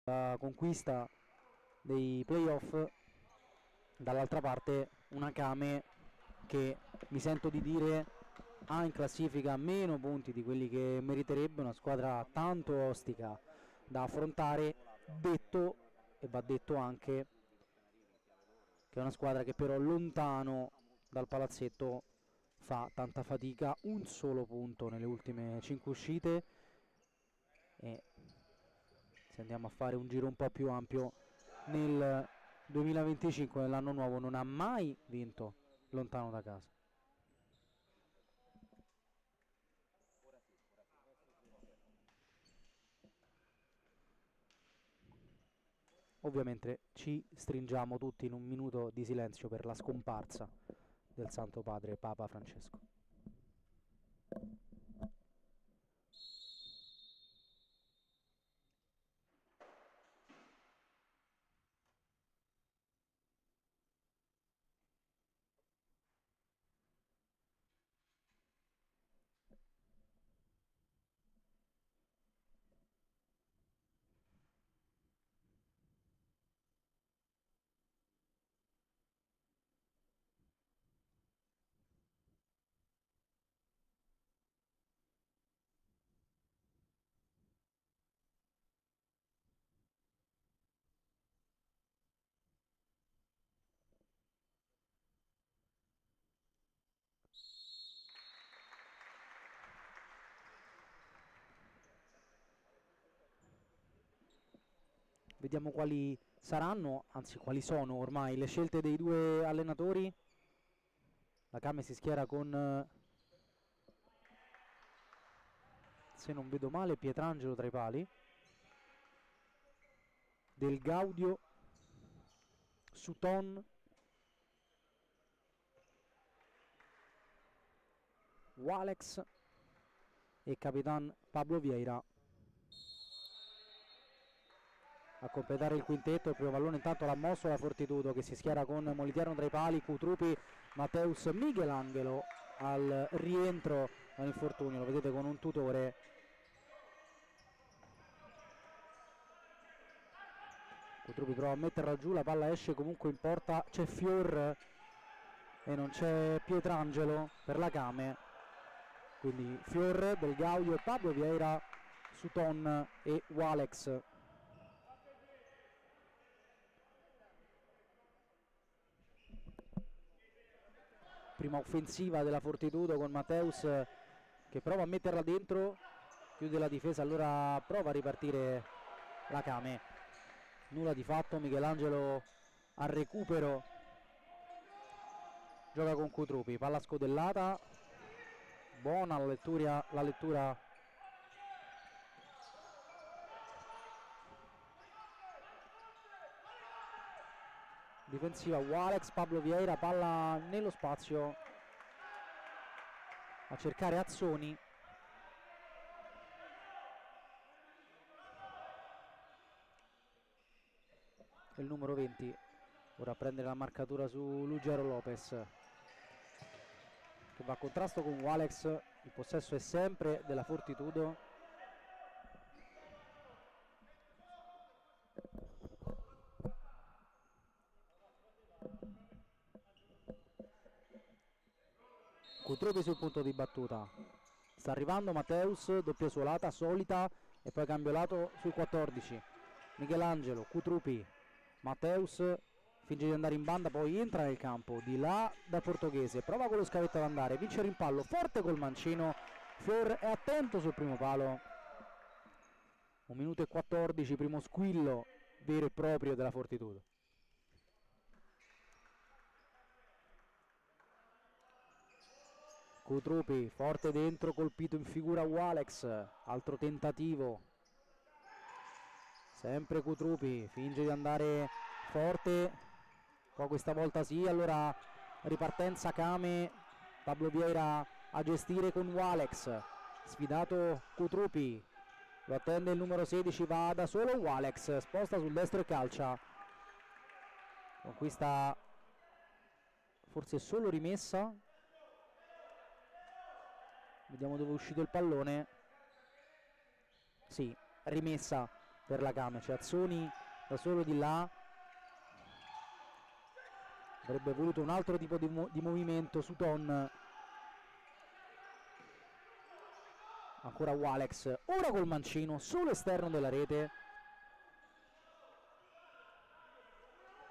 la conquista dei playoff. Dall'altra parte una Kame che mi sento di dire ha in classifica meno punti di quelli che meriterebbe, una squadra tanto ostica da affrontare, detto, e va detto anche, che è una squadra che però lontano dal palazzetto fa tanta fatica, un solo punto nelle ultime 5 uscite, e se andiamo a fare un giro un po' più ampio, nel 2025, nell'anno nuovo, non ha mai vinto lontano da casa. Ovviamente ci stringiamo tutti in un minuto di silenzio per la scomparsa del Santo Padre Papa Francesco. Vediamo quali saranno, anzi quali sono ormai le scelte dei due allenatori. La Kame si schiera con, se non vedo male, Pietrangelo tra i pali, Del Gaudio, Sutton, Walex e Capitan Pablo Vieira a completare il quintetto. Il primo pallone intanto l'ha mosso la Fortitudo, che si schiera con Molitiano tra i pali, Cutrupi, Matteus, Michelangelo al rientro dall'infortunio, lo vedete con un tutore. Cutrupi prova a metterla giù, la palla esce comunque in porta, c'è Fior e non c'è Pietrangelo per la Kame, quindi Fior, Del Gaudio e Pablo Vieira, Sutton e Walex. Prima offensiva della Fortitudo con Matteus che prova a metterla dentro, chiude la difesa, allora prova a ripartire la Kame, nulla di fatto. Michelangelo al recupero, gioca con Cutrupi, palla scodellata, buona la lettura difensiva. Walex, Pablo Vieira, palla nello spazio a cercare Azzoni, il numero 20 ora a prendere la marcatura su Lugero Lopez, che va a contrasto con Walex. Il possesso è sempre della Fortitudo. Cutrupi sul punto di battuta, sta arrivando Matteus, doppia suolata solita e poi cambio lato sul 14. Michelangelo, Cutrupi, Matteus finge di andare in banda, poi entra nel campo di là da Portoghese, prova con lo scavetto ad andare, vince il rimpallo forte col mancino. Fior è attento sul primo palo. 1 minuto e 14, primo squillo vero e proprio della Fortitudo. Cutrupi forte dentro, colpito in figura Walex, altro tentativo, sempre Cutrupi finge di andare forte, poi questa volta sì, allora ripartenza Kame, Pablo Vieira a gestire con Walex, sfidato Cutrupi, lo attende il numero 16, va da solo Walex, sposta sul destro e calcia, conquista forse solo rimessa. Vediamo dove è uscito il pallone. Sì, rimessa per la Kame. C'è Azzoni da solo di là, avrebbe voluto un altro tipo di movimento. Sutton, ancora Walex, ora col mancino solo esterno della rete,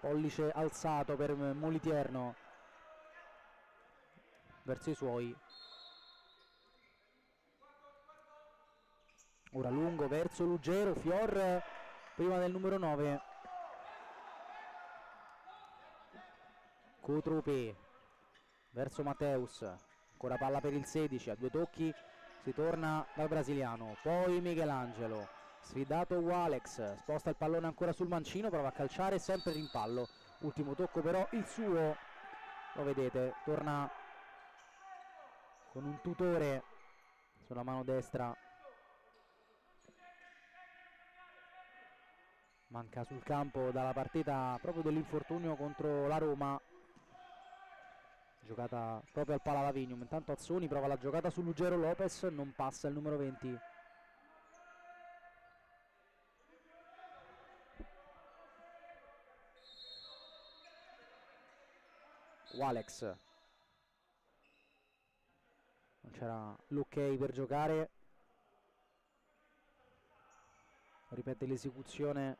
pollice alzato per Moliterno verso i suoi, ora lungo verso Ruggero, Fior prima del numero 9, Cotrupi verso Matteus, ancora palla per il 16, a 2 tocchi si torna dal brasiliano, poi Michelangelo, sfidato Walex, sposta il pallone ancora sul mancino, prova a calciare, sempre rimpallo, ultimo tocco però il suo, lo vedete, torna con un tutore sulla mano destra, manca sul campo dalla partita proprio dell'infortunio contro la Roma, giocata proprio al Palavinium. Intanto Azzoni prova la giocata su Ruggero Lopez, non passa il numero 20. Walex, non c'era l'ok per giocare, ripete l'esecuzione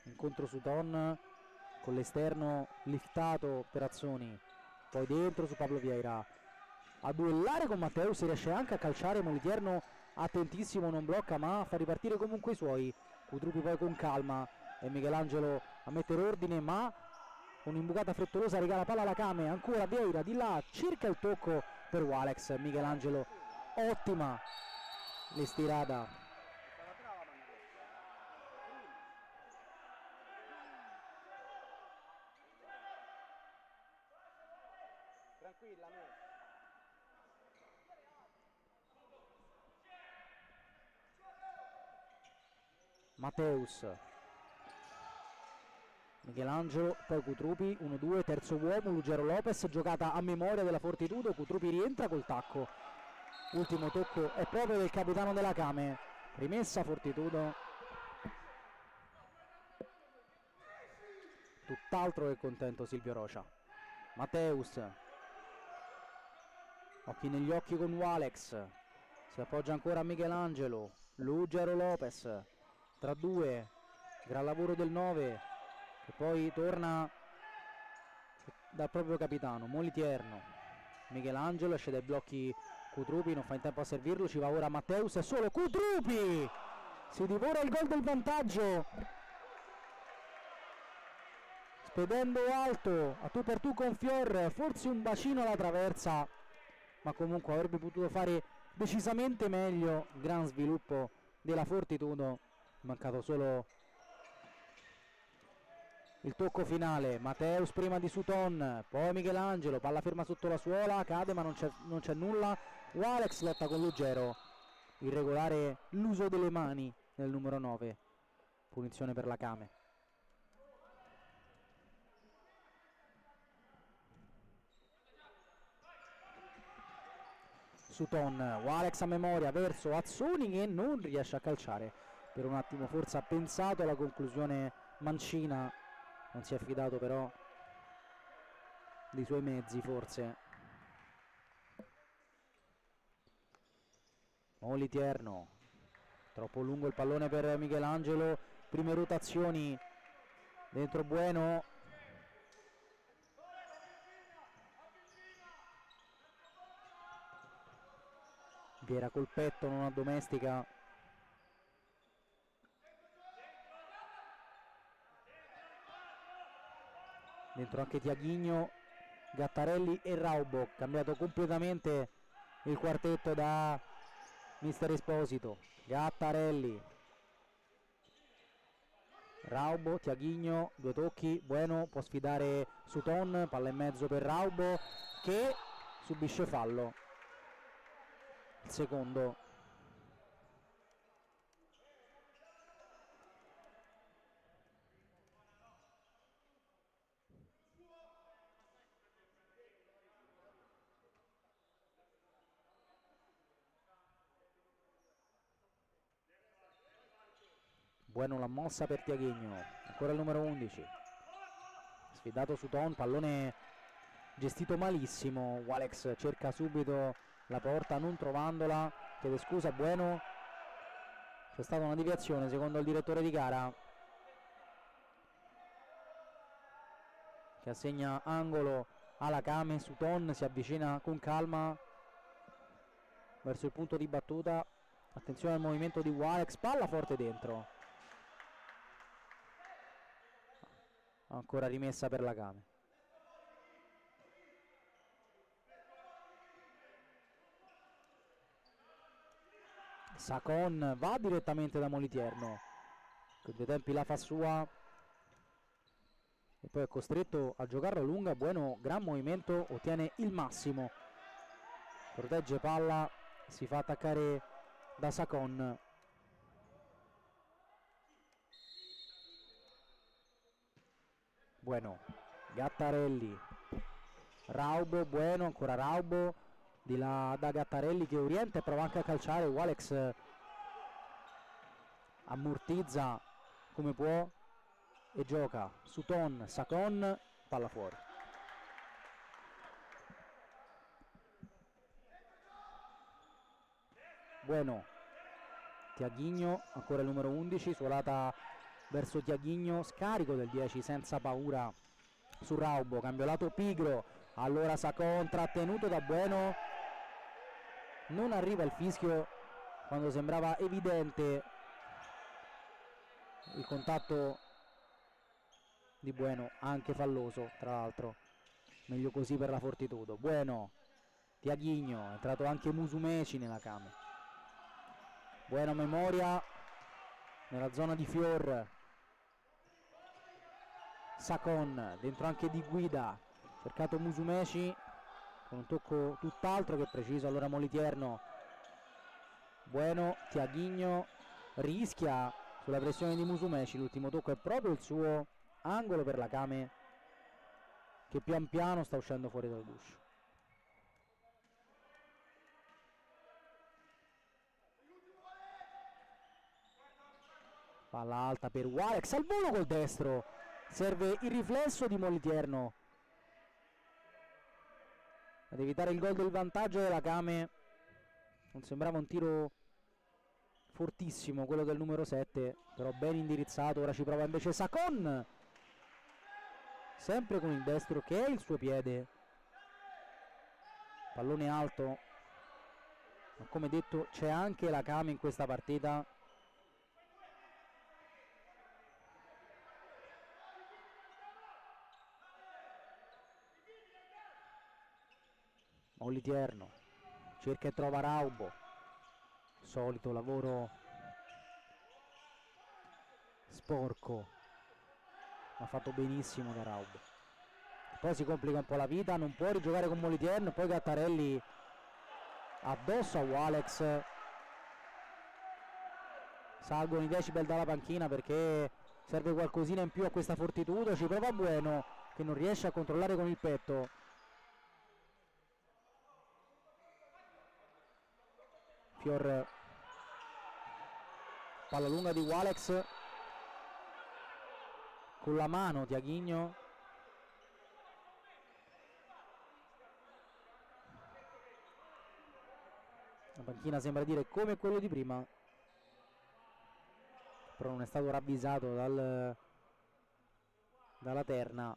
incontro su Ton con l'esterno liftato per Azzoni, poi dentro su Pablo Vieira a duellare con Matteus, riesce anche a calciare, Moliterno attentissimo, non blocca ma fa ripartire comunque i suoi, Cutrupi poi con calma e Michelangelo a mettere ordine, ma un'imbucata frettolosa regala palla alla Kame, ancora Vieira di là, cerca il tocco per Walex, Michelangelo ottima l'estirata. Matteus, Michelangelo, poi Cutrupi, 1-2, terzo uomo, Ruggero Lopez, giocata a memoria della Fortitudo, Cutrupi rientra col tacco, ultimo tocco è proprio del capitano della Kame, rimessa Fortitudo, tutt'altro che contento Silvio Rocia. Matteus, occhi negli occhi con Walex, si appoggia ancora a Michelangelo, Ruggero Lopez, tra due, gran lavoro del 9, che poi torna dal proprio capitano, Moliterno, Michelangelo esce dai blocchi Cutrupi, non fa in tempo a servirlo, ci va ora Matteus, è solo Cutrupi, si divora il gol del vantaggio, spedendo alto, a tu per tu con Fior, forse un bacino alla traversa, ma comunque avrebbe potuto fare decisamente meglio, gran sviluppo della Fortitudo, mancato solo il tocco finale. Matteus prima di Sutton, poi Michelangelo, palla ferma sotto la suola, cade ma non c'è nulla, Walex lotta con Ruggero, irregolare l'uso delle mani nel numero 9, punizione per la Kame. Sutton, Walex a memoria verso Azzoni che non riesce a calciare, per un attimo forse ha pensato alla conclusione mancina, non si è fidato però dei suoi mezzi forse. Moliterno, troppo lungo il pallone per Michelangelo, prime rotazioni dentro Bueno, Viera col petto, non addomestica, dentro anche Tiaghigno, Gattarelli e Raubo, cambiato completamente il quartetto da mister Esposito. Gattarelli, Raubo, Tiaghigno, 2 tocchi, Bueno può sfidare Sutton, palla in mezzo per Raubo che subisce fallo, il secondo. Bueno la mossa per Tiaghigno, ancora il numero 11, sfidato Sutton, pallone gestito malissimo. Walex cerca subito la porta, non trovandola, chiede scusa Bueno, c'è stata una deviazione secondo il direttore di gara che assegna angolo alla Kame. Sutton si avvicina con calma verso il punto di battuta, attenzione al movimento di Walex, palla forte dentro, ancora rimessa per la Kame. Sacon va direttamente da Moliterno, con due tempi la fa sua e poi è costretto a giocarla lunga. Bueno, gran movimento, ottiene il massimo, protegge palla, si fa attaccare da Sacon. Bueno, Gattarelli, Raubo, Bueno, ancora Raubo, di là da Gattarelli che orienta e prova anche a calciare. Walex ammortizza come può e gioca. Sutton, Sacon, palla fuori. Bueno, Tiaghigno, ancora il numero 11, suolata verso Tiaghigno, scarico del 10 senza paura su Raubo, cambio lato pigro, allora Sacon trattenuto da Bueno, non arriva il fischio quando sembrava evidente il contatto di Bueno, anche falloso tra l'altro, meglio così per la Fortitudo. Bueno, Tiaghigno, è entrato anche Musumeci nella Kame. Bueno memoria nella zona di Fior, Sacon dentro anche di guida, cercato Musumeci con un tocco tutt'altro che preciso, allora Moliterno. Bueno, Tiaghigno rischia sulla pressione di Musumeci, l'ultimo tocco è proprio il suo, angolo per la Kame che pian piano sta uscendo fuori dal guscio. Palla alta per Walex, al volo col destro, serve il riflesso di Moliterno ad evitare il gol del vantaggio della Kame. Non sembrava un tiro fortissimo quello del numero 7, però ben indirizzato. Ora ci prova invece Sacon, sempre con il destro che è il suo piede, pallone alto, ma come detto c'è anche la Kame in questa partita. Moliterno cerca e trova Raubo, solito lavoro sporco, ha fatto benissimo da Raubo, poi si complica un po' la vita, non può rigiocare con Moliterno, poi Gattarelli addosso a Walex, salgono i decibel dalla panchina perché serve qualcosina in più a questa Fortitudo. Ci prova Bueno che non riesce a controllare con il petto, Fior, palla lunga di Walex con la mano Tiaghigno, la panchina sembra dire come quello di prima, però non è stato ravvisato dalla terna.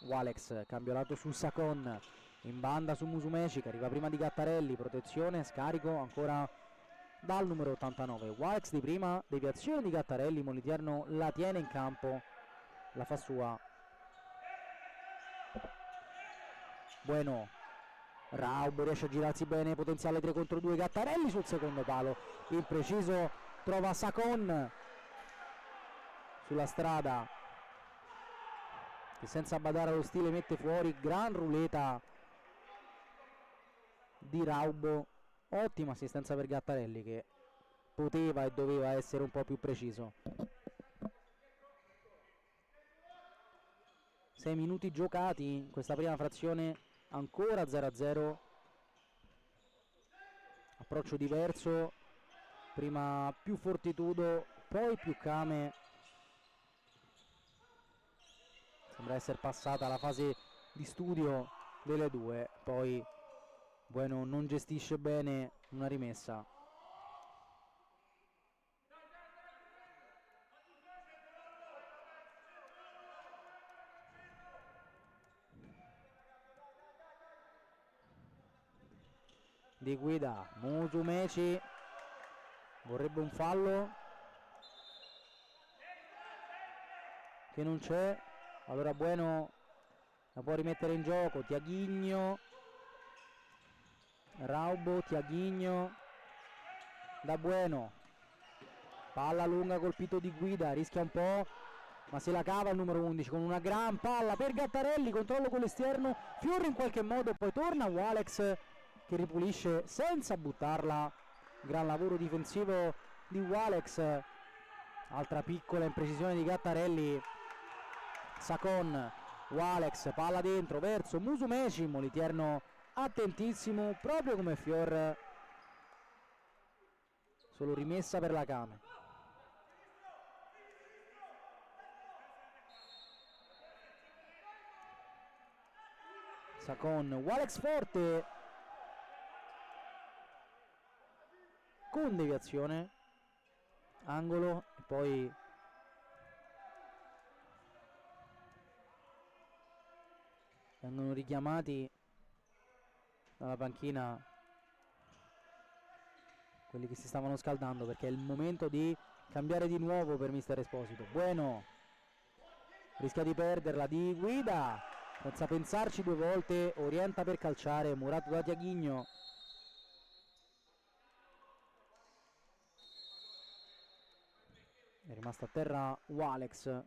Walex, cambio lato su Sacon, in banda su Musumeci che arriva prima di Gattarelli, protezione, scarico ancora dal numero 89. Walex di prima, deviazione di Gattarelli, Moliterno la tiene in campo, la fa sua. Bueno, Raubo riesce a girarsi bene, potenziale 3 contro 2, Gattarelli sul secondo palo, impreciso, trova Sacon sulla strada che senza badare allo stile mette fuori, gran ruleta di Raubo, ottima assistenza per Gattarelli che poteva e doveva essere un po' più preciso. 6 minuti giocati in questa prima frazione, ancora 0-0, approccio diverso prima più Fortitudo, poi più Kame. Sembra essere passata la fase di studio delle due, poi Bueno non gestisce bene una rimessa. Di guida Musumeci, vorrebbe un fallo che non c'è, allora Bueno la può rimettere in gioco. Tiaghigno, Raubo, Tiaghigno da Bueno, palla lunga, colpito di guida, rischia un po' ma se la cava il numero 11 con una gran palla per Gattarelli, controllo con l'esterno, Fiore in qualche modo, poi torna Walex che ripulisce senza buttarla. Gran lavoro difensivo di Walex, altra piccola imprecisione di Gattarelli. Sacon, Walex, palla dentro verso Musumeci, Moliterno attentissimo proprio come Fior, solo rimessa per la Kame. Sacon, Walex forte con deviazione, angolo e poi vengono richiamati dalla panchina quelli che si stavano scaldando, perché è il momento di cambiare di nuovo per Mister Esposito. Bueno rischia di perderla, di guida senza pensarci due volte, orienta per calciare, murato da Tiaghigno. È rimasto a terra Walex,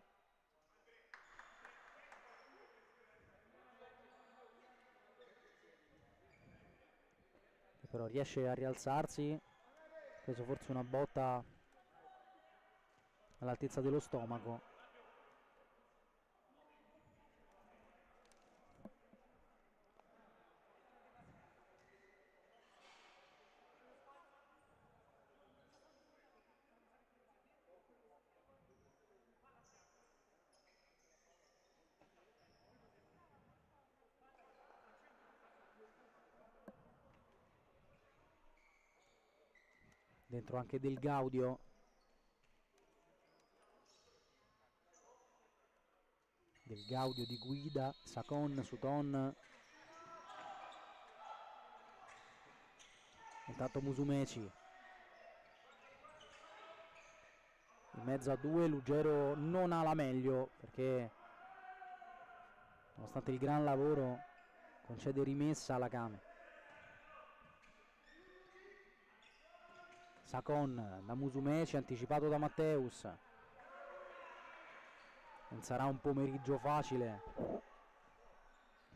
che però riesce a rialzarsi, ha preso forse una botta all'altezza dello stomaco. Dentro anche Del Gaudio, Del Gaudio di guida, Sacon, Suton, intanto Musumeci in mezzo a due. Ruggero non ha la meglio perché nonostante il gran lavoro concede rimessa alla Kame. Sacon da Musumeci, anticipato da Matteus. Non sarà un pomeriggio facile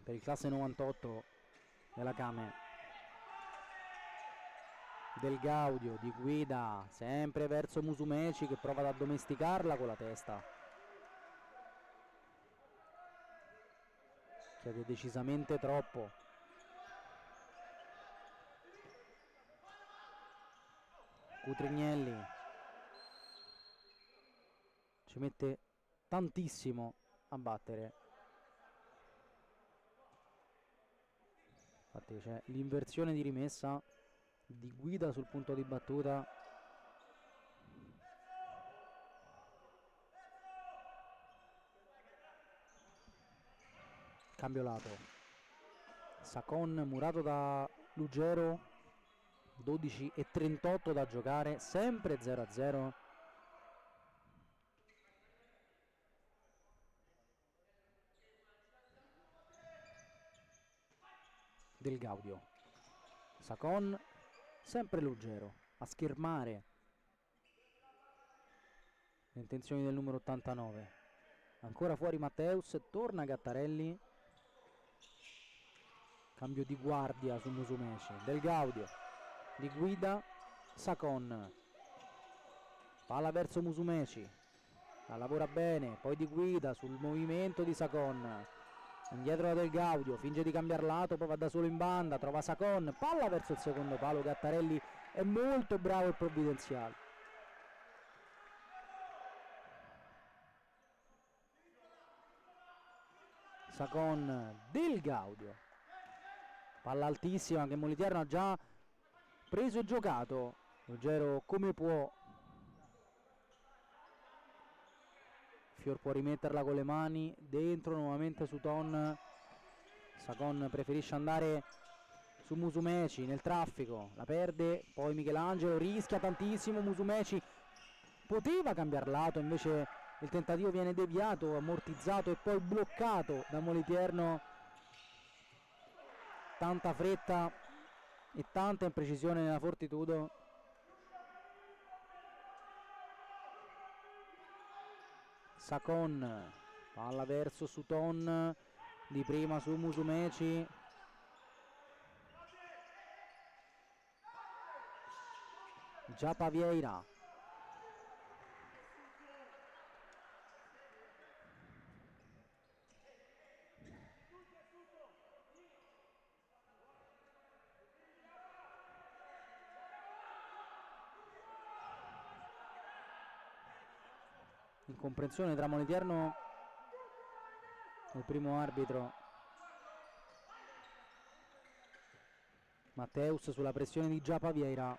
per il classe 98 della Kame. Del Gaudio di guida sempre verso Musumeci che prova ad addomesticarla con la testa. Chiede decisamente troppo. Cutrignelli ci mette tantissimo a battere. Infatti c'è l'inversione di rimessa di guida sul punto di battuta. Cambio lato. Sacon murato da Ruggero, 12:38 da giocare, sempre 0-0. Del Gaudio, Sacon, sempre Ruggero a schermare le intenzioni del numero 89. Ancora fuori Matteus, torna Gattarelli, cambio di guardia su Musumeci. Del Gaudio di guida, Sacon, palla verso Musumeci, la lavora bene, poi di guida sul movimento di Sacon, indietro da Del Gaudio, finge di cambiare lato, poi va da solo in banda, trova Sacon, palla verso il secondo palo, Gattarelli È molto bravo il Provvidenziale. Sacon Del Gaudio, palla altissima che Moliterno ha già preso e giocato. Ruggero come può, Fior può rimetterla con le mani dentro nuovamente su Ton. Sacon preferisce andare su Musumeci nel traffico, la perde, poi Michelangelo rischia tantissimo. Musumeci poteva cambiare lato, invece il tentativo viene deviato, ammortizzato e poi bloccato da Moliterno. Tanta fretta e tanta imprecisione nella Fortitudo. Sacon, palla verso Suton, di prima su Musumeci. Giappa Vieira. Incomprensione tra Moliterno e il primo arbitro. Matteus sulla pressione di Giappa Vieira.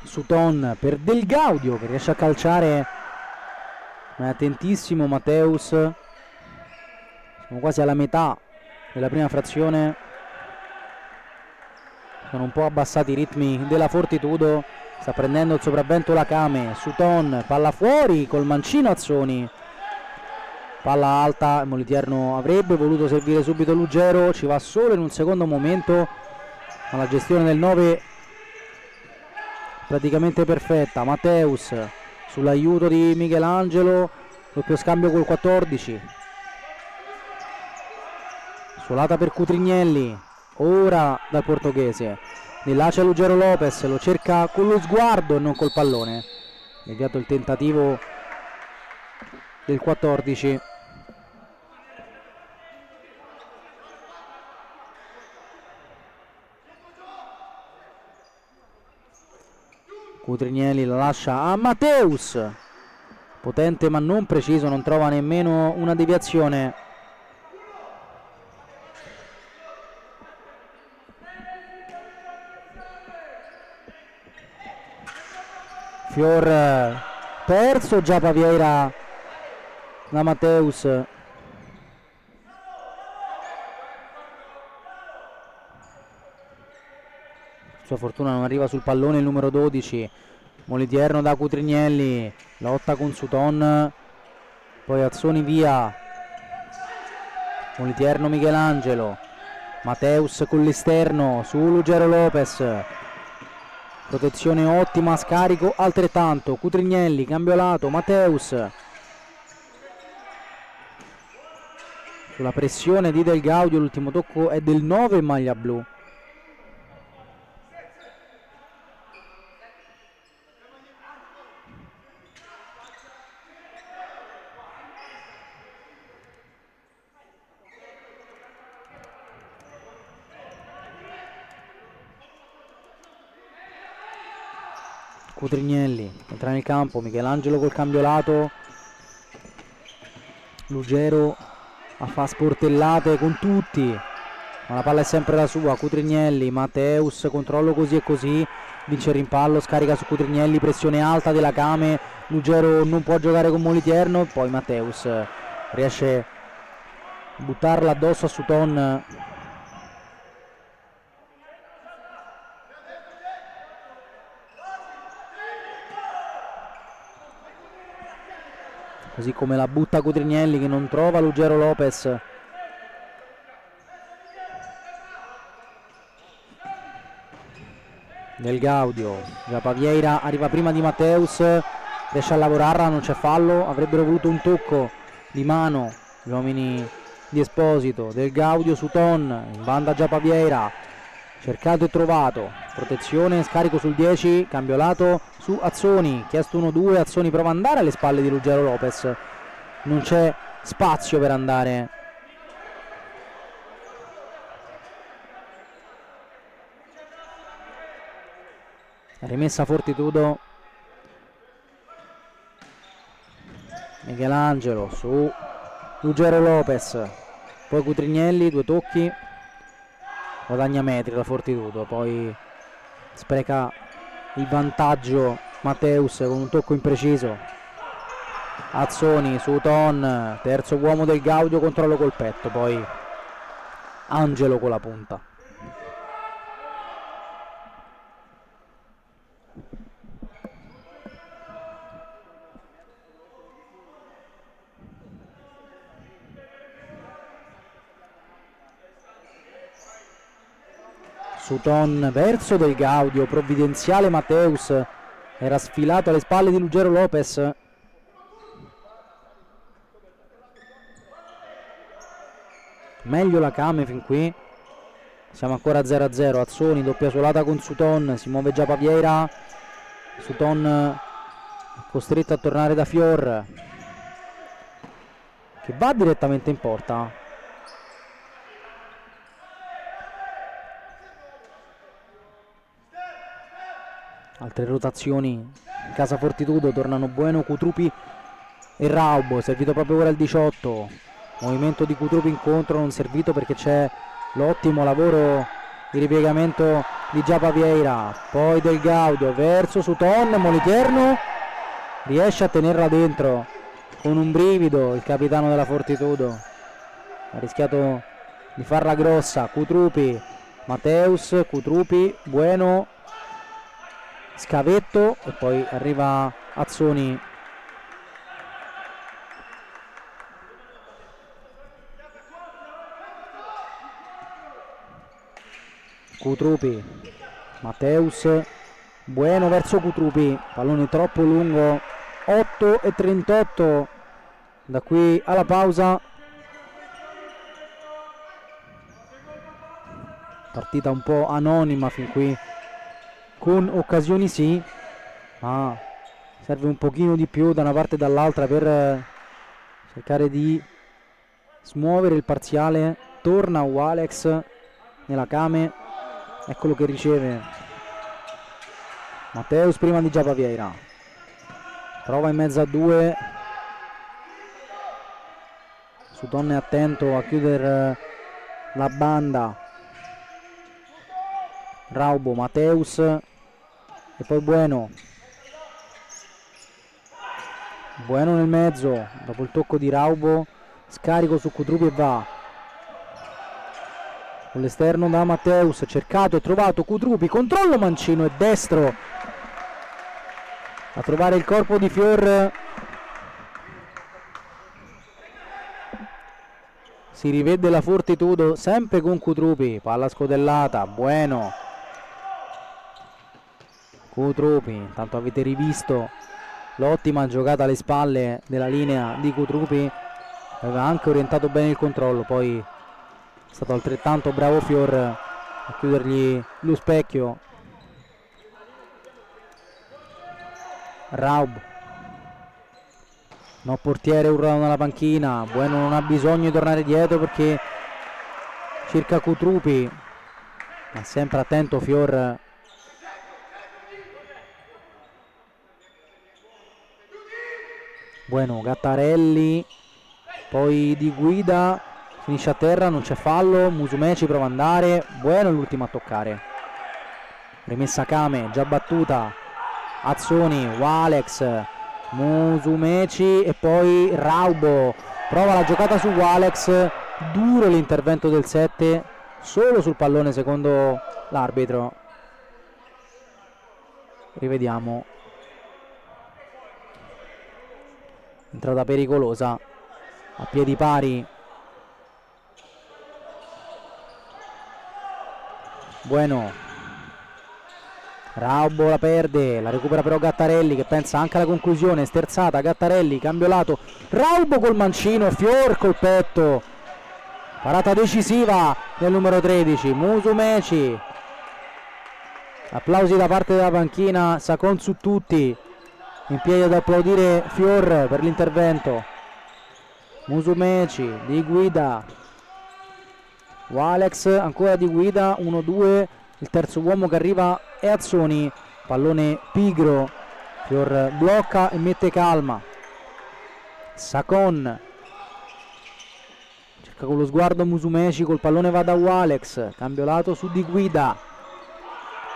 Suton per Del Gaudio che riesce a calciare, ma è attentissimo Matteus. Siamo quasi alla metà della prima frazione, sono un po' abbassati i ritmi della Fortitudo, sta prendendo il sopravvento la Kame. Suton, palla fuori col mancino Azzoni, palla alta. Moliterno avrebbe voluto servire subito Ruggero, ci va solo in un secondo momento, ma la gestione del 9 praticamente perfetta. Matteus sull'aiuto di Michelangelo, doppio scambio col 14, suolata per Cutrignelli, ora dal portoghese, di là c'è Ruggero Lopez, lo cerca con lo sguardo e non col pallone, deviato il tentativo del 14. Cutrignelli la lascia a Matteus, potente ma non preciso, non trova nemmeno una deviazione. Fior perso, Giappa Vieira da Matteus. Sua fortuna non arriva sul pallone il numero 12. Moliterno da Cutrignelli, lotta con Suton, poi Azzoni via. Moliterno Michelangelo, Matteus con l'esterno su Ruggero Lopez, protezione ottima, scarico altrettanto. Cutrignelli, cambio lato, Matteus sulla pressione di Del Gaudio, l'ultimo tocco è del 9 in maglia blu. Cutrignelli entra nel campo, Michelangelo col cambio lato, Ruggero a fa sportellate con tutti, ma la palla è sempre la sua. Cutrignelli, Matteus, controllo così e così, vince il rimpallo, scarica su Cutrignelli, pressione alta della Kame, Ruggero non può giocare con Moliterno, poi Matteus riesce a buttarla addosso a Suton. Così come la butta Cutrignelli che non trova Ruggero Lopez. Del Gaudio, Giappa Vieira arriva prima di Matteus, riesce a lavorarla, non c'è fallo, avrebbero voluto un tocco di mano gli uomini di Esposito. Del Gaudio su Ton, in banda Giappa Vieira, cercato e trovato, protezione, scarico sul 10, cambio lato su Azzoni, chiesto 1-2, Azzoni prova ad andare alle spalle di Ruggero Lopez, non c'è spazio per andare. Rimessa Fortitudo, Michelangelo su Ruggero Lopez, poi Cutrignelli, 2 tocchi, guadagna metri la Fortitudo, poi spreca il vantaggio Matteus con un tocco impreciso. Azzoni su Ton, terzo uomo del Gaudio, controllo col petto, poi Angelo con la punta. Sutton verso del Gaudio, provvidenziale Matteus, era sfilato alle spalle di Ruggero Lopez. Meglio la Came fin qui, siamo ancora 0-0, Azzoni doppia suolata con Sutton, si muove già Pavieira, Sutton costretto a tornare da Fior, che va direttamente in porta. Altre rotazioni in casa Fortitudo, tornano Bueno, Cutrupi e Raubo, servito proprio ora il 18, movimento di Cutrupi in contro, non servito perché c'è l'ottimo lavoro di ripiegamento di Giapa Vieira, poi Del Gaudio verso Sutton, Moliterno riesce a tenerla dentro con un brivido il capitano della Fortitudo, ha rischiato di farla grossa. Cutrupi, Matteus, Cutrupi, Bueno, scavetto e poi arriva Azzoni. Cutrupi, Matteus, Bueno verso Cutrupi, pallone troppo lungo, 8:38 da qui alla pausa. Partita un po' anonima fin qui, con occasioni sì, ma serve un pochino di più da una parte e dall'altra per cercare di smuovere il parziale. Torna Walex nella Came, eccolo che riceve Matteus prima di Giapa Vieira, prova in mezzo a 2, Sutton è attento a chiudere la banda, Raubo, Matteus e poi Bueno nel mezzo, dopo il tocco di Raubo, scarico su Cutrupi e va con l'esterno da Matteus, cercato e trovato Cutrupi, controllo mancino e destro a trovare il corpo di Fior. Si rivede la Fortitudo sempre con Cutrupi, palla scodellata, Bueno, Cutrupi, intanto avete rivisto l'ottima giocata alle spalle della linea di Cutrupi, aveva anche orientato bene il controllo, poi è stato altrettanto bravo Fior a chiudergli lo specchio. Raub, no portiere, urlano dalla panchina, Bueno non ha bisogno di tornare dietro perché cerca Cutrupi, ma sempre attento Fior. Bueno, Gattarelli, poi di guida, finisce a terra, non c'è fallo, Musumeci prova ad andare, Bueno è l'ultimo a toccare. Rimessa Came, già battuta, Azzoni, Walex, Musumeci e poi Raubo, prova la giocata su Walex, duro l'intervento del 7, solo sul pallone secondo l'arbitro. Rivediamo. Entrata pericolosa, a piedi pari. Bueno, Raubo la perde, la recupera però Gattarelli che pensa anche alla conclusione, sterzata Gattarelli, cambio lato, Raubo col mancino, Fior col petto, parata decisiva del numero 13, Musumeci applausi da parte della panchina, Sacon su tutti, in piedi ad applaudire Fior per l'intervento. Musumeci di guida, Walex ancora di guida, 1-2, il terzo uomo che arriva è Azzoni, pallone pigro, Fior blocca e mette calma. Sacon cerca con lo sguardo Musumeci, col pallone va da Walex, cambio lato su di guida,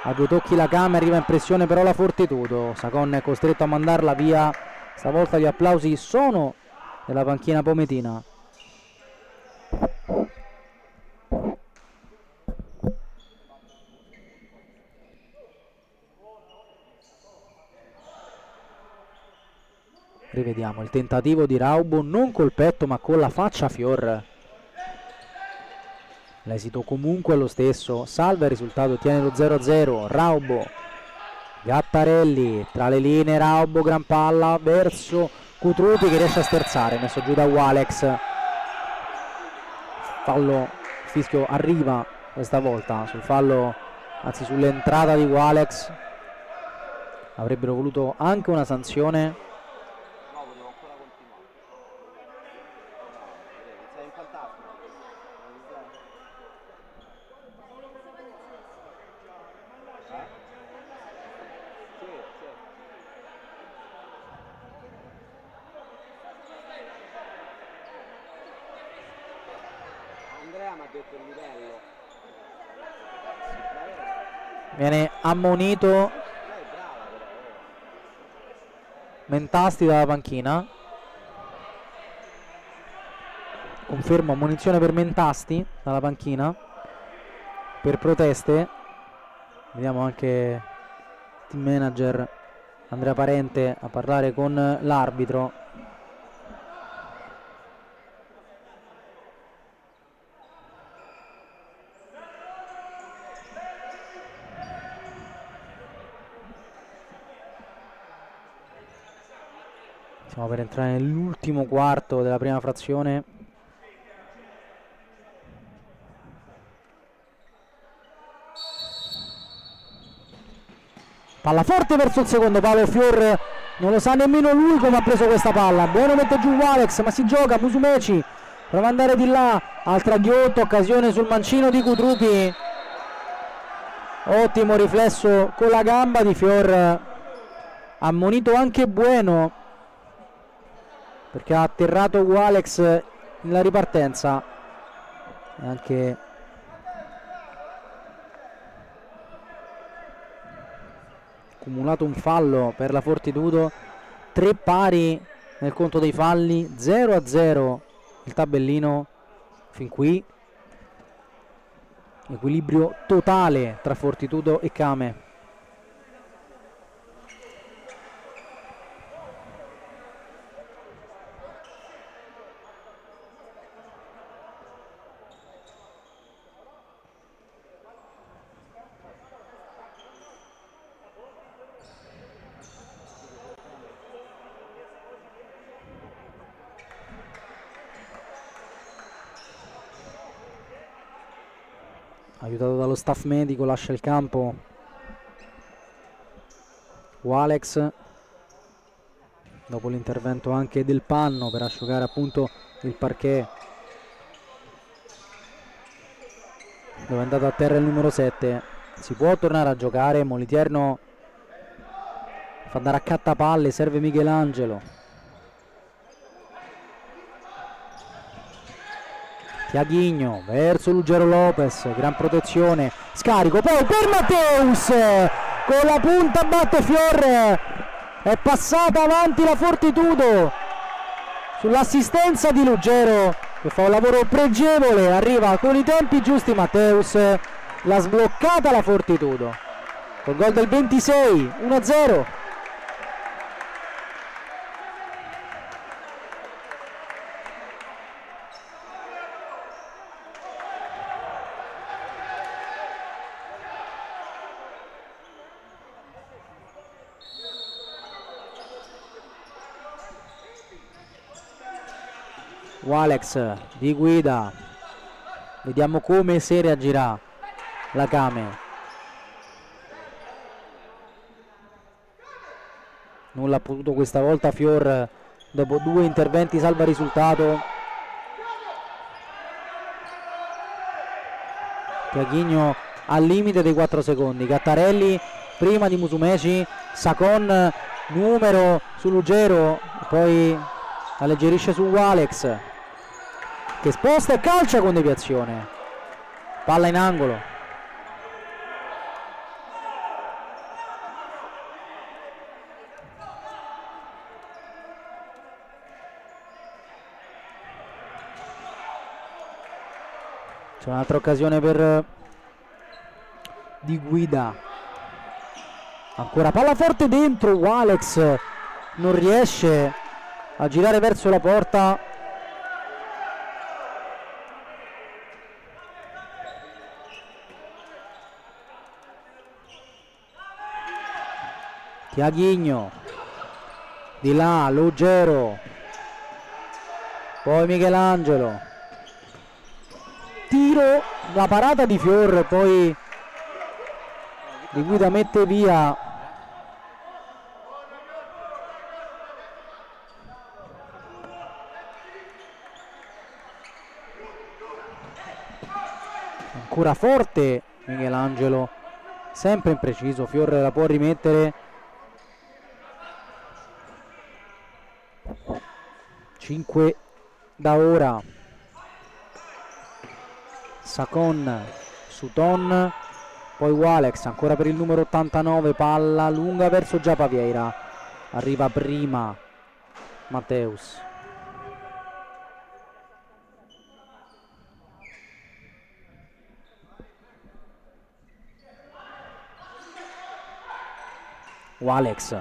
a due tocchi la Kame, arriva in pressione però la Fortitudo, Sacon è costretto a mandarla via, stavolta gli applausi sono della panchina pometina. Rivediamo il tentativo di Raubo, non col petto ma con la faccia a Fior. L'esito comunque è lo stesso, salva il risultato, tiene lo 0-0. Raubo, Gattarelli, tra le linee Raubo, gran palla verso Cutrupi che riesce a sterzare, messo giù da Walex. Fallo, fischio arriva questa volta sul fallo, anzi sull'entrata di Walex. Avrebbero voluto anche una sanzione. Viene ammonito Mentasti dalla panchina. Confermo ammonizione per Mentasti dalla panchina per proteste. Vediamo anche il team manager Andrea Parente a parlare con l'arbitro. Stiamo per entrare nell'ultimo quarto della prima frazione. Palla forte verso il secondo palo, Fior non lo sa nemmeno lui come ha preso questa palla. Buono mette giù Walex, ma si gioca, Musumeci prova ad andare di là, altra ghiotto, occasione sul mancino di Cutrupi. Ottimo riflesso con la gamba di Fior, ammonito anche Bueno perché ha atterrato Walex nella ripartenza e anche accumulato un fallo per la Fortitudo. 3 pari nel conto dei falli, 0-0 il tabellino fin qui, equilibrio totale tra Fortitudo e Kame. Aiutato dallo staff medico, lascia il campo Walex dopo l'intervento anche del Panno per asciugare appunto il parquet dove è andato a terra il numero 7. Si può tornare a giocare, Moliterno fa andare a cattapalle, serve Michelangelo. Tiaghigno verso Ruggero Lopez, gran protezione, scarico poi per Matteus, con la punta batte Fior, è passata avanti la Fortitudo sull'assistenza di Ruggero che fa un lavoro pregevole, arriva con i tempi giusti Matteus, l'ha sbloccata la Fortitudo col gol del 26, 1-0. Walex di guida, vediamo come se reagirà la Kame. nulla ha potuto questa volta Fior dopo 2 interventi salva risultato. Tiaghigno al limite dei 4 secondi, Gattarelli prima di Musumeci, Sacon numero su Lugero, poi alleggerisce su Walex che sposta e calcia con deviazione, palla in angolo. C'è un'altra occasione per Di Guida, ancora palla forte dentro, Walex non riesce a girare verso la porta. Tiaghigno, di là Lugero, poi Michelangelo, tiro, la parata di Fior, poi Di Guida mette via. Ancora forte Michelangelo, sempre impreciso, Fior la può rimettere. 5 da ora. Sacon, Sutton, poi Walex ancora per il numero 89, palla lunga verso Giapa Vieira, arriva prima Matteus. Walex,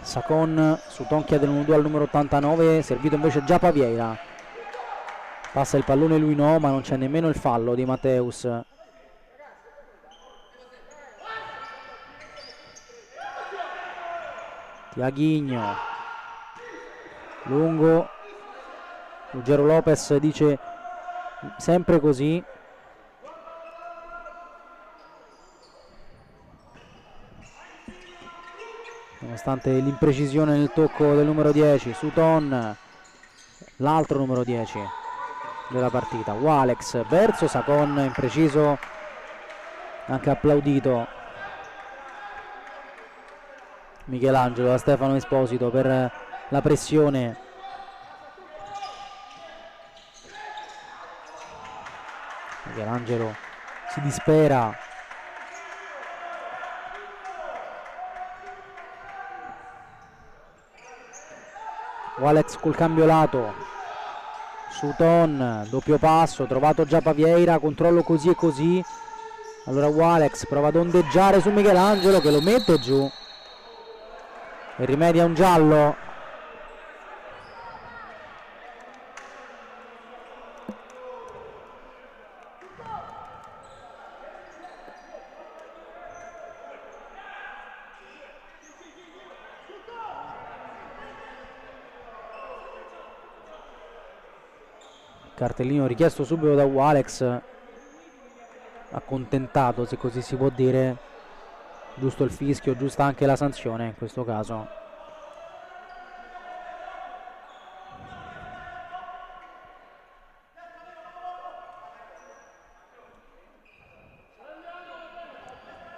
Sacon, Sutton chiede l'1-2 al numero 89, servito invece Giapa Vieira, passa il pallone lui no, ma non c'è nemmeno il fallo di Matteus. Tiaghigno, lungo, Ruggero Lopez dice sempre così. Nonostante l'imprecisione nel tocco del numero 10, Sutton, l'altro numero 10 della partita. Walex verso Sacon, impreciso, anche applaudito Michelangelo da Stefano Esposito per la pressione. Michelangelo si dispera. Walex col cambio lato, Sutton, doppio passo, trovato Giapa Vieira, controllo così e così. Allora Walex prova ad ondeggiare su Michelangelo che lo mette giù e rimedia un giallo. Cartellino richiesto subito da Walex, accontentato se così si può dire, giusto il fischio, giusta anche la sanzione in questo caso.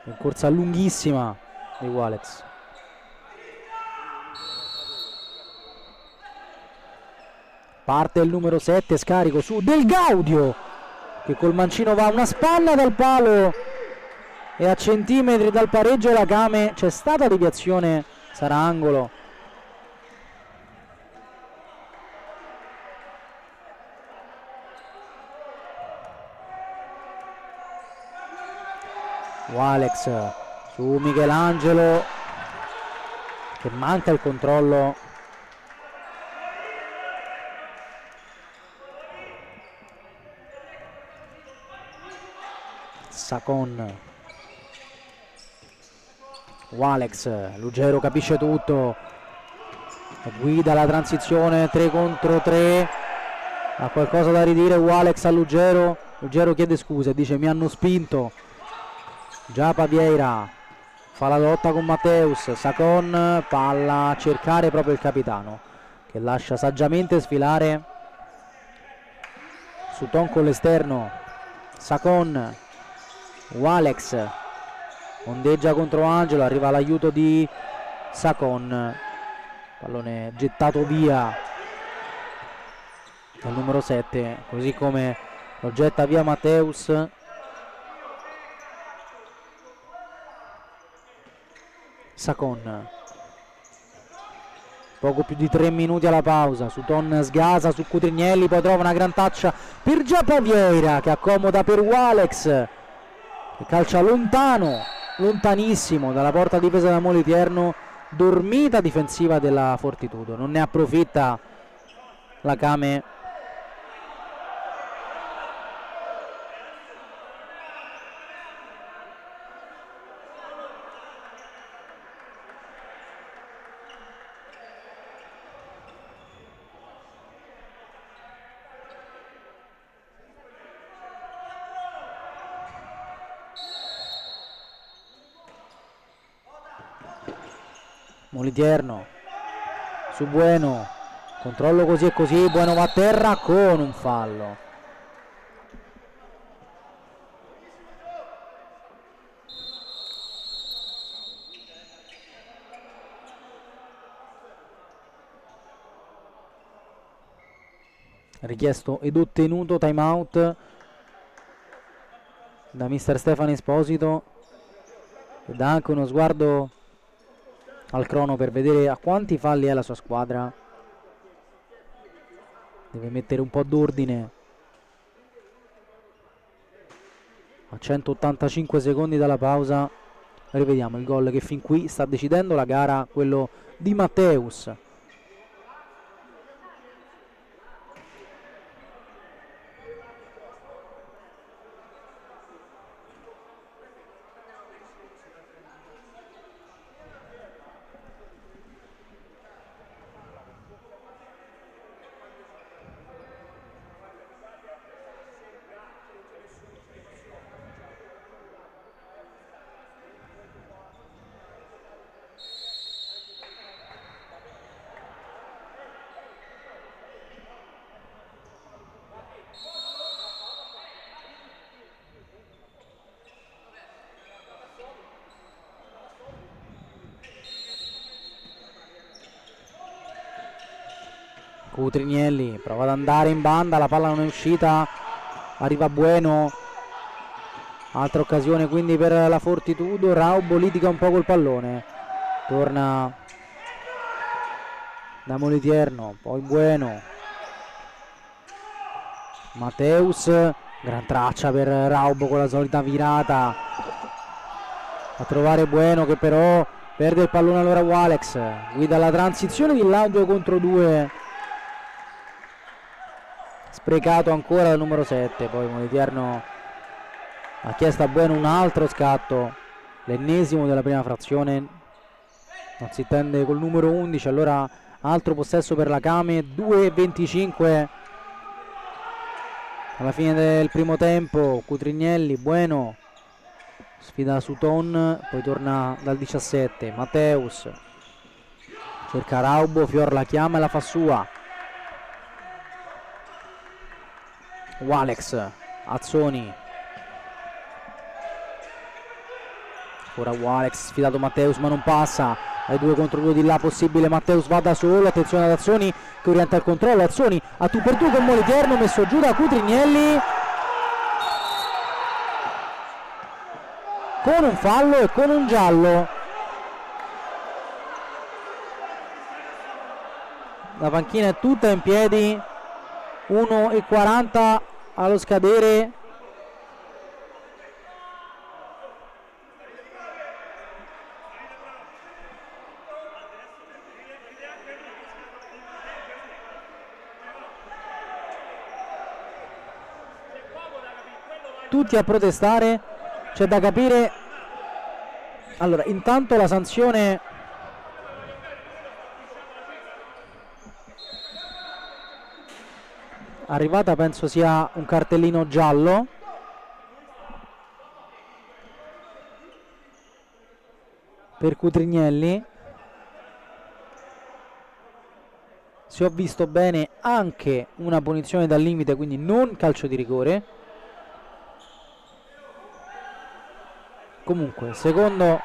In corsa lunghissima di Walex. Parte il numero 7, scarico su Del Gaudio che col mancino va a una spanna dal palo e a centimetri dal pareggio la Game. C'è stata deviazione, sarà angolo. Walex su Michelangelo che manca il controllo. Sacon, Walex, Lugero capisce tutto, guida la transizione 3 contro 3, ha qualcosa da ridire Walex a Lugero. Lugero chiede scusa, dice mi hanno spinto. Giapa Vieira fa la lotta con Matteus. Sacon, palla a cercare proprio il capitano, che lascia saggiamente sfilare Sutton con l'esterno. Sacon, Walex ondeggia contro Angelo, arriva l'aiuto di Sacon, pallone gettato via dal numero 7, così come lo getta via Matteus. Sacon, poco più di 3 minuti alla pausa. Sutton sgasa su Cutrignelli, poi trova una gran taccia per Giappa Vieira, che accomoda per Walex, che calcia lontano, lontanissimo dalla porta difesa da Moliterno. Dormita difensiva della Fortitudo, non ne approfitta la Kame. Moliterno su Bueno, controllo così e così, Bueno va a terra con un fallo. Richiesto ed ottenuto time out da mister Stefano Esposito, e dà anche uno sguardo al crono per vedere a quanti falli è la sua squadra. Deve mettere un po' d'ordine. A 185 secondi dalla pausa rivediamo il gol che fin qui sta decidendo la gara, quello di Matteus. Cutrignelli prova ad andare in banda, la palla non è uscita, arriva Bueno, altra occasione quindi per la Fortitudo. Raubo litiga un po' col pallone, torna da Moliterno, poi Bueno, Matteus, gran traccia per Raubo con la solita virata a trovare Bueno, che però perde il pallone. Allora Walex guida la transizione di là, 2 contro 2, sprecato ancora dal numero 7. Poi Moliterno ha chiesto a Bueno un altro scatto, l'ennesimo della prima frazione, non si intende col numero 11. Allora altro possesso per la Kame, 2:25 alla fine del primo tempo. Cutrignelli, Bueno sfida Sutton, poi torna dal 17. Matteus cerca Raubo, Fior la chiama e la fa sua. Walex, Azzoni, ora Walex, sfidato Matteus ma non passa, ai 2 contro 2 di là possibile. Matteus va da solo, attenzione ad Azzoni che orienta il controllo. Azzoni a tu per tu con Moliterno, messo giù da Cutrignelli con un fallo e con un giallo. La panchina è tutta in piedi, 1:40 allo scadere. Tutti a protestare, c'è da capire. Allora, intanto la sanzione arrivata penso sia un cartellino giallo. per Cutrignelli. Se ho visto bene anche una punizione dal limite, quindi non calcio di rigore. Comunque, secondo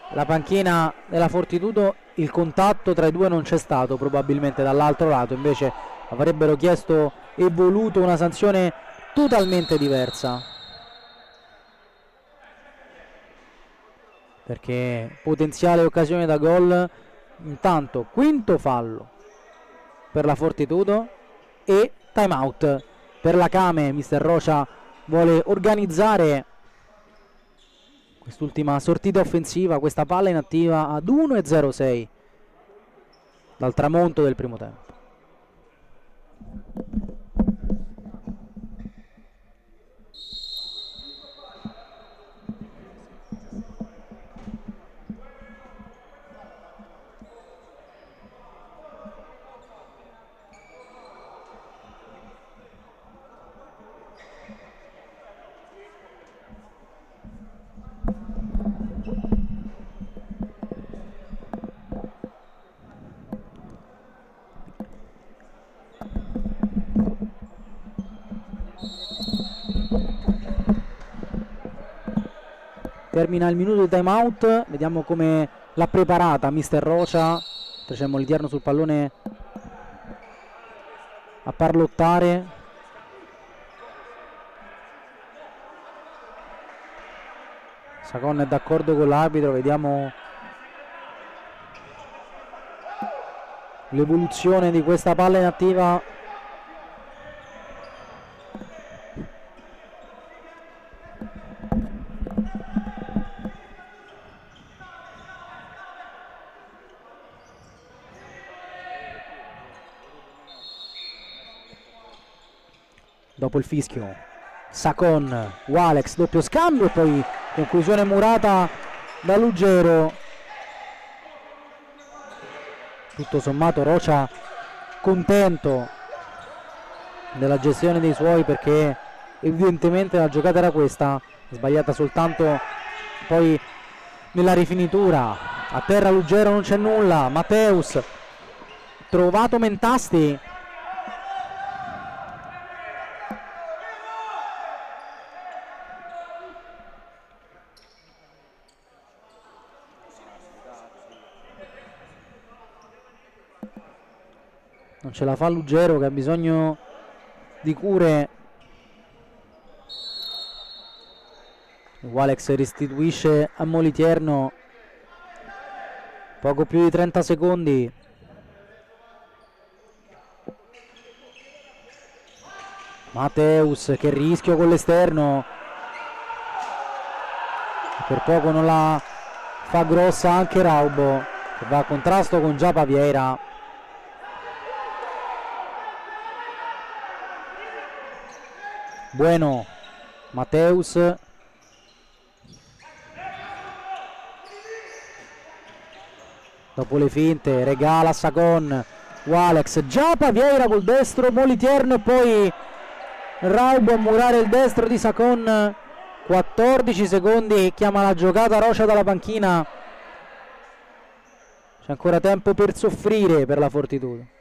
la panchina della Fortitudo, il contatto tra i due non c'è stato, probabilmente dall'altro lato invece avrebbero chiesto e voluto una sanzione totalmente diversa, perché potenziale occasione da gol. Intanto quinto fallo per la Fortitudo e time out per la Kame. Mister Rocia vuole organizzare quest'ultima sortita offensiva, questa palla inattiva ad 1:06 dal tramonto del primo tempo. Termina il minuto di time out, vediamo come l'ha preparata Mister Rocia. C'è Moliterno sul pallone a parlottare. Sacon è d'accordo con l'arbitro, vediamo l'evoluzione di questa palla inattiva. Dopo il fischio Sacon, Walex, doppio scambio e poi conclusione murata da Ruggero. Tutto sommato Rocia contento della gestione dei suoi, perché evidentemente la giocata era questa, sbagliata soltanto poi nella rifinitura. A terra Ruggero, non c'è nulla. Matteus, trovato Mentasti. Non ce la fa Ruggero, che ha bisogno di cure. Walex restituisce a Moliterno poco più di 30 secondi. Matteus, che rischio con l'esterno, per poco non la fa grossa anche Raubo, che va a contrasto con Giapa Vieira. Bueno, Matteus, dopo le finte regala a Sacon. Walex, Giapa Vieira col destro, Moliterno e poi Raubo a murare il destro di Sacon. 14 secondi, chiama la giocata Rocia dalla panchina. C'è ancora tempo per soffrire per la Fortitudo.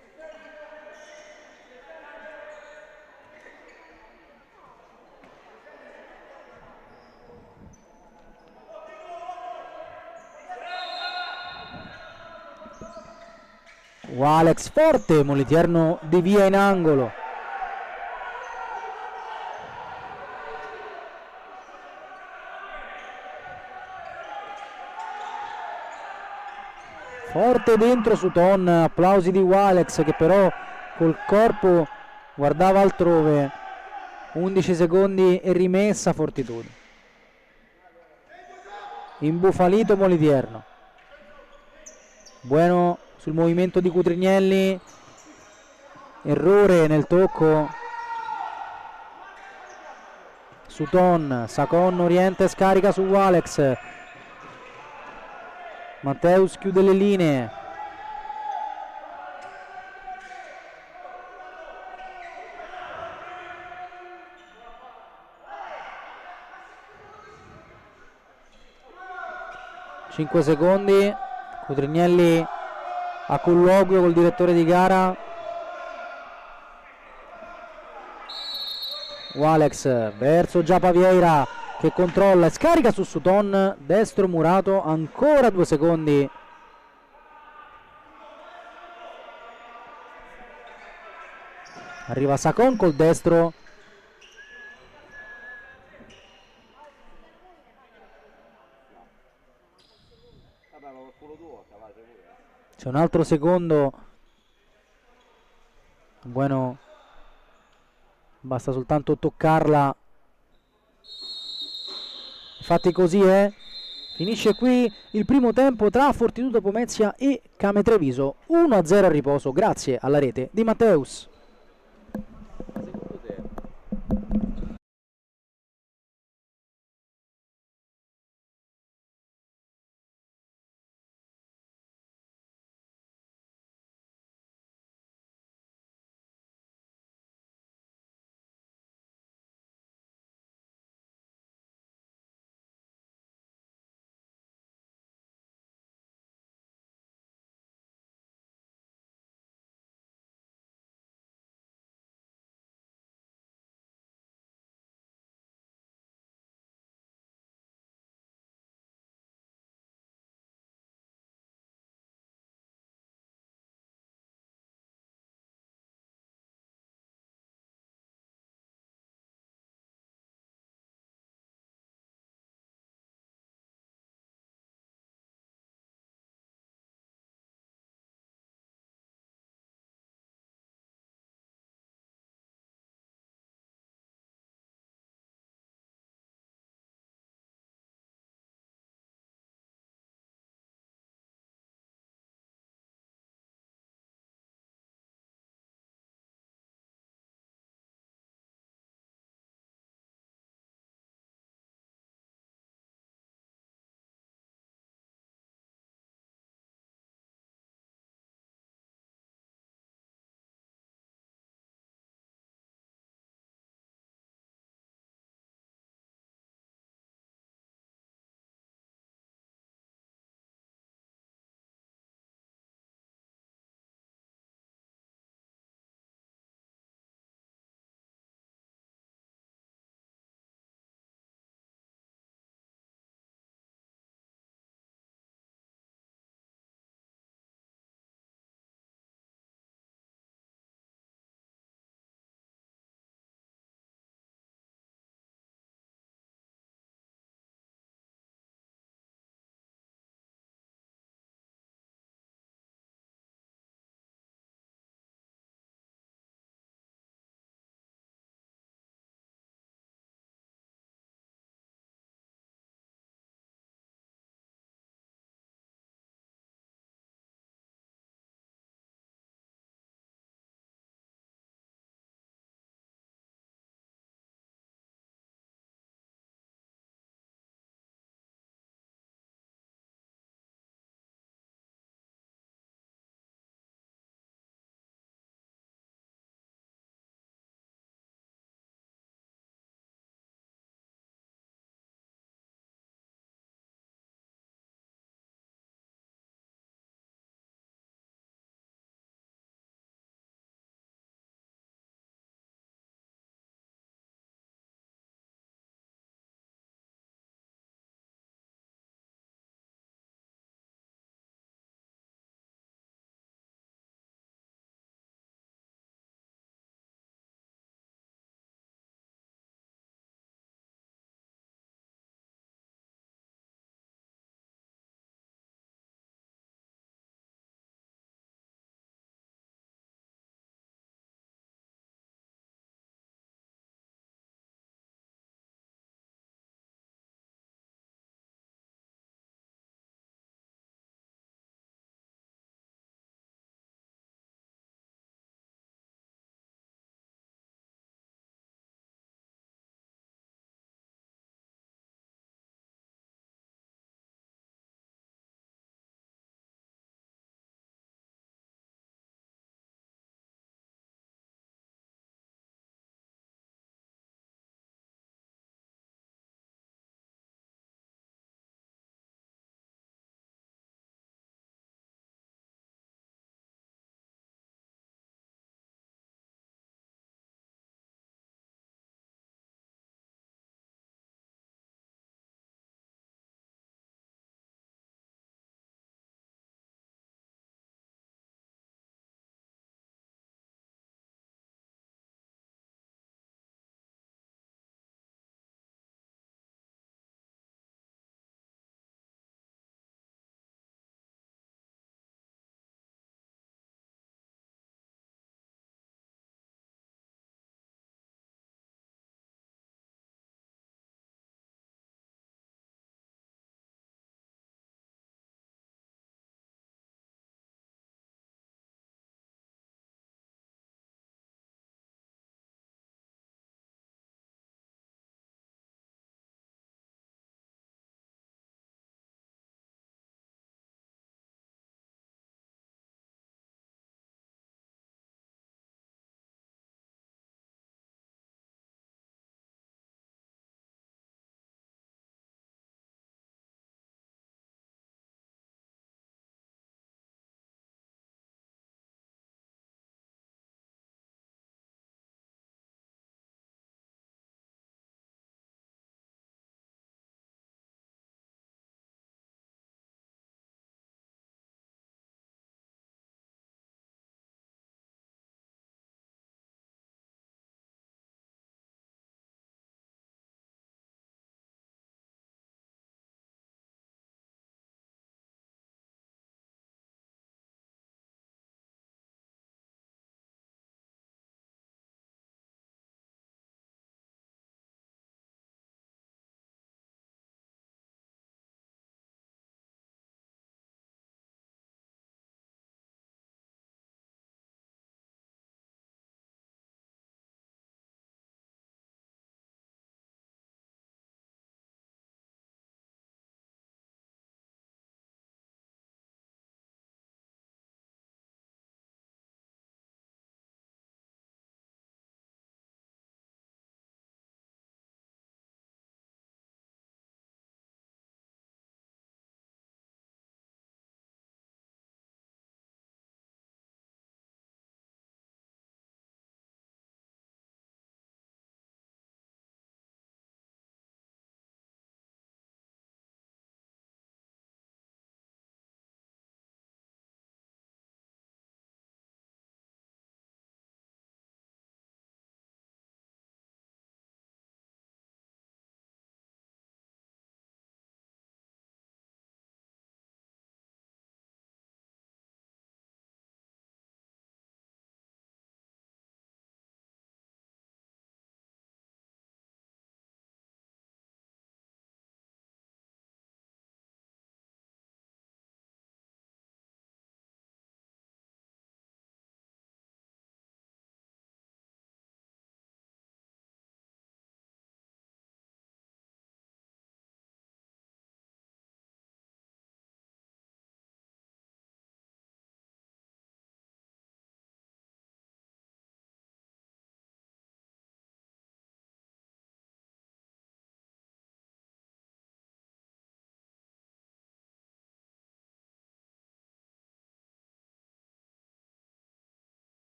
Walex forte, Moliterno devia in angolo. Forte dentro Sutton, applausi di Walex, che però col corpo guardava altrove. 11 secondi e rimessa Fortitudo. Imbufalito Moliterno. Bueno sul movimento di Cutrignelli, errore nel tocco. Sutton, Sacon orienta e scarica su Walex. Matteus chiude le linee. 5 secondi. Cutrignelli a colloquio col direttore di gara. Walex verso Giapa Vieira che controlla e scarica su Sutton, destro murato, ancora 2 secondi. Arriva Sacon col destro. C'è un altro secondo. Bueno, basta soltanto toccarla. Infatti così è. Finisce qui il primo tempo tra Fortitudo Pomezia e Came Treviso. 1-0 a riposo grazie alla rete di Matteus.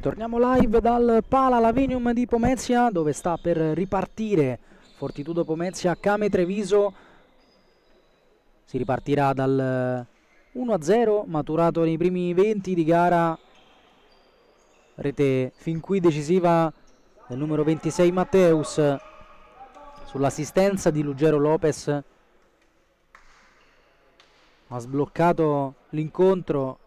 Torniamo live dal Pala Lavinium di Pomezia, dove sta per ripartire Fortitudo Pomezia Came Treviso. Si ripartirà dal 1-0 maturato nei primi 20 di gara, rete fin qui decisiva del numero 26 Matteus sull'assistenza di Lugero Lopez. Ha sbloccato l'incontro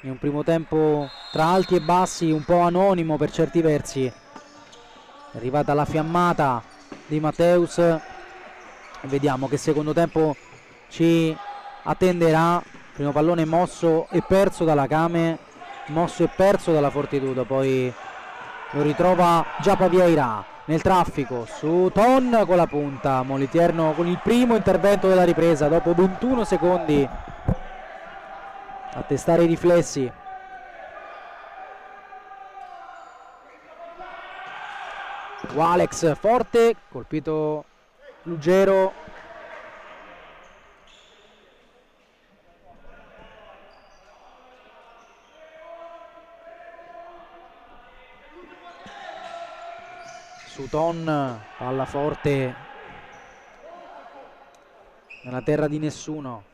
in un primo tempo tra alti e bassi, un po' anonimo per certi versi. È arrivata la fiammata di Matteus. Vediamo che secondo tempo ci attenderà. Primo pallone mosso e perso dalla Came, mosso e perso dalla Fortitudo, poi lo ritrova Giappa Vieira nel traffico su Ton con la punta. Molitierno con il primo intervento della ripresa dopo 21 secondi a testare i riflessi. Walex forte, colpito Lugero. Sutton, palla forte nella terra di nessuno.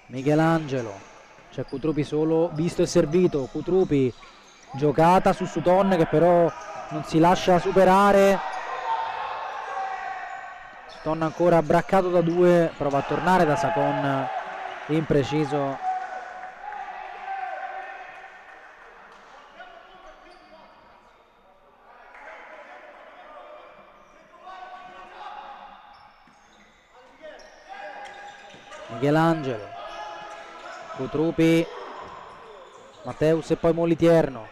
Michelangelo, c'è Cutrupi solo, visto e servito. Cutrupi, giocata su Sutton che però non si lascia superare. Sutton ancora braccato da due, prova a tornare da Sacon, impreciso. Michelangelo, Cutrupi, Matteus e poi Molitierno.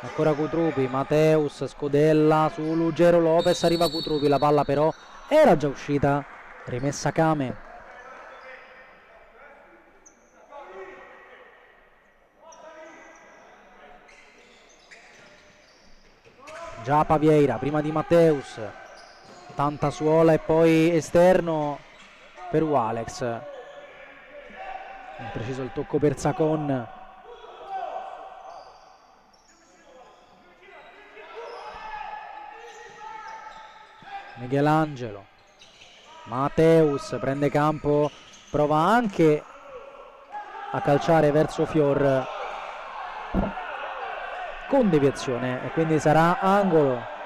Ancora Cutrupi, Matteus, scodella su Lugero Lopez, arriva Cutrupi, la palla però era già uscita, rimessa Came. Giappa Vieira, prima di Matteus, tanta suola e poi esterno per Walex. Impreciso il tocco per Sacon. Michelangelo, Matteus prende campo, prova anche a calciare verso Fior con deviazione e quindi sarà angolo.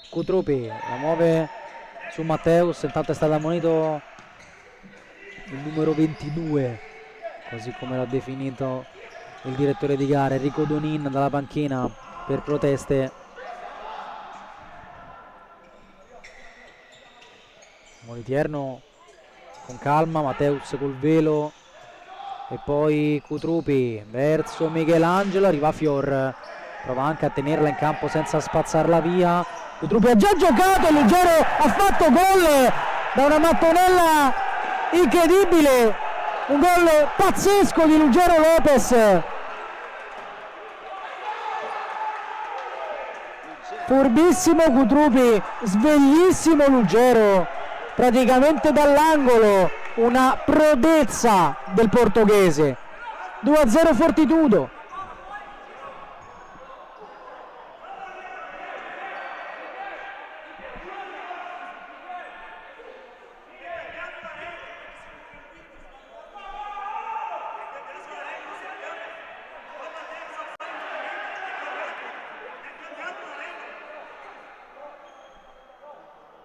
Cutrupi la muove su Matteus, intanto è stato ammonito il numero 22, così come l'ha definito il direttore di gara Enrico Donin dalla panchina per proteste. Molitierno con calma, Matteus col velo e poi Cutrupi verso Michelangelo, arriva Fior, prova anche a tenerla in campo senza spazzarla via. Cutrupi ha già giocato, Lugero ha fatto gol da una mattonella incredibile, un gol pazzesco di Lugero Lopez. Furbissimo Cutrupi, sveglissimo Lugero, praticamente dall'angolo, una prodezza del portoghese. 2-0 Fortitudo.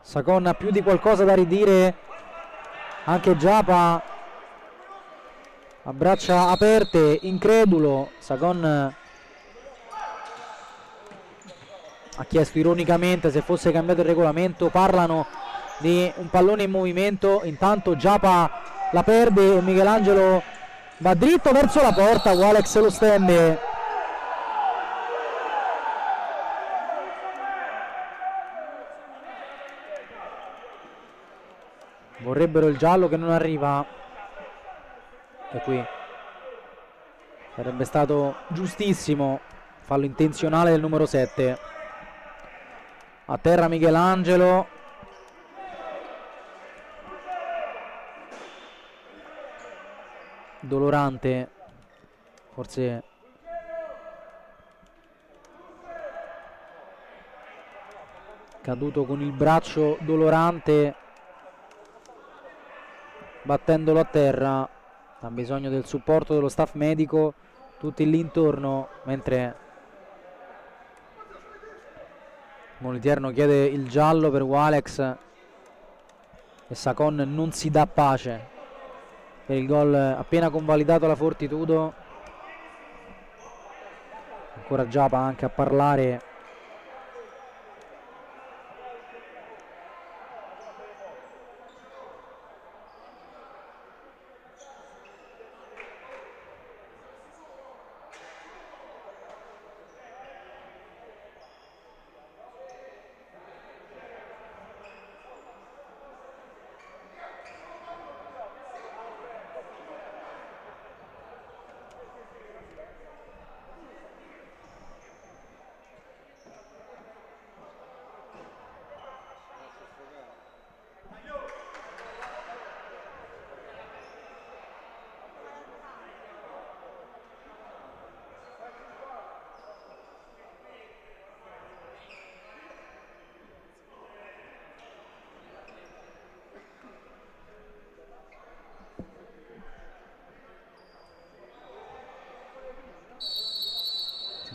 Sacon ha più di qualcosa da ridire, anche Giappa a braccia aperte, incredulo. Sakon ha chiesto ironicamente se fosse cambiato il regolamento. Parlano di un pallone in movimento, intanto Giapa la perde e Michelangelo va dritto verso la porta. Walex lo stende. Vorrebbero il giallo che non arriva, e qui sarebbe stato giustissimo fallo intenzionale del numero 7. A terra Michelangelo, Dolorante forse caduto con il braccio Dolorante, battendolo a terra. Ha bisogno del supporto dello staff medico, tutti lì intorno, mentre Moliterno chiede il giallo per Walex e Sakon non si dà pace per il gol appena convalidato la Fortitudo. Ancora Giapa anche a parlare.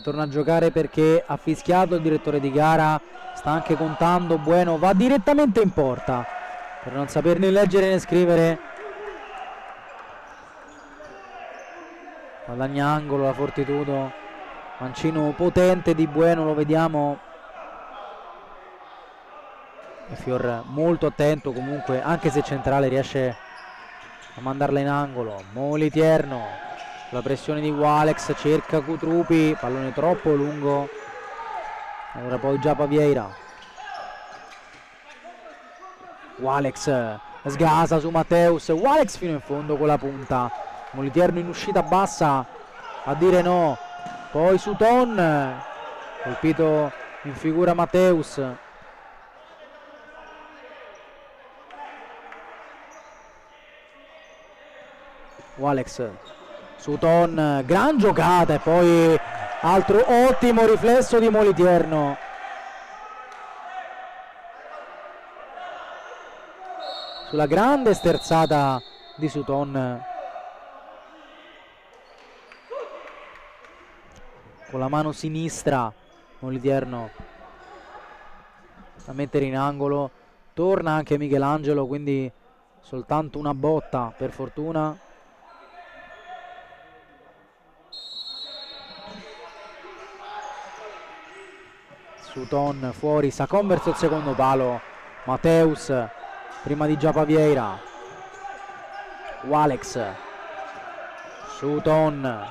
Torna a giocare perché ha fischiato il direttore di gara, sta anche contando. Bueno va direttamente in porta per non saper né leggere né scrivere. Guadagna angolo la Fortitudo, mancino potente di Bueno, lo vediamo. E Fior molto attento comunque, anche se centrale riesce a mandarla in angolo. Moliterno, la pressione di Walex, cerca Cutrupi, pallone troppo lungo. Allora poi Giapa Vieira. Walex sgasa su Matteus, Walex fino in fondo con la punta. Moliterno in uscita bassa a dire no. Poi Sutton, colpito in figura Matteus. Walex, Sutton, gran giocata e poi altro ottimo riflesso di Moliterno. Sulla grande sterzata di Sutton, con la mano sinistra Moliterno a mettere in angolo. Torna anche Michelangelo, quindi soltanto una botta per fortuna. Sutton fuori, Sakon verso il secondo palo. Matteus prima di Giapa Vieira. Walex, Sutton,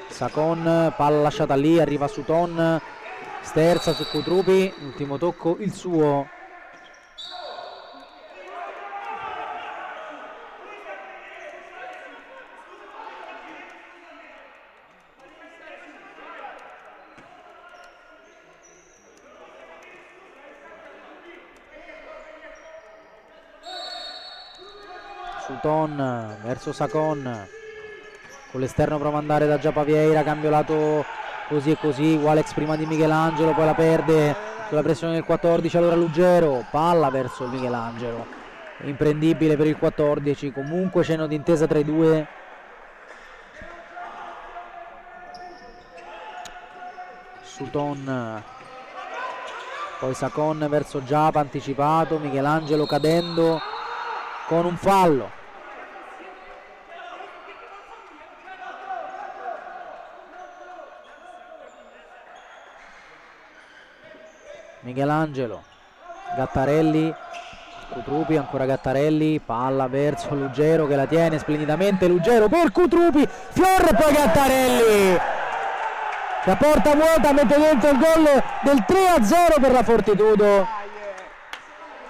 Sakon, palla lasciata lì, arriva Sutton, sterza su Cutrupi, ultimo tocco il suo. Sutton verso Sakon, con l'esterno prova ad andare da Giapa Vieira, cambio lato così e così. Walex prima di Michelangelo, poi la perde sulla pressione del 14. Allora Ruggero, palla verso Michelangelo, imprendibile per il 14. Comunque cenno d'intesa tra i due. Sutton, poi Sakon verso Giapa, anticipato. Michelangelo cadendo con un fallo. Michelangelo, Gattarelli, Cutrupi, ancora Gattarelli, palla verso Lugero che la tiene splendidamente, Lugero per Cutrupi, Fior e poi Gattarelli che a porta vuota mette dentro il gol del 3-0 per la Fortitudo.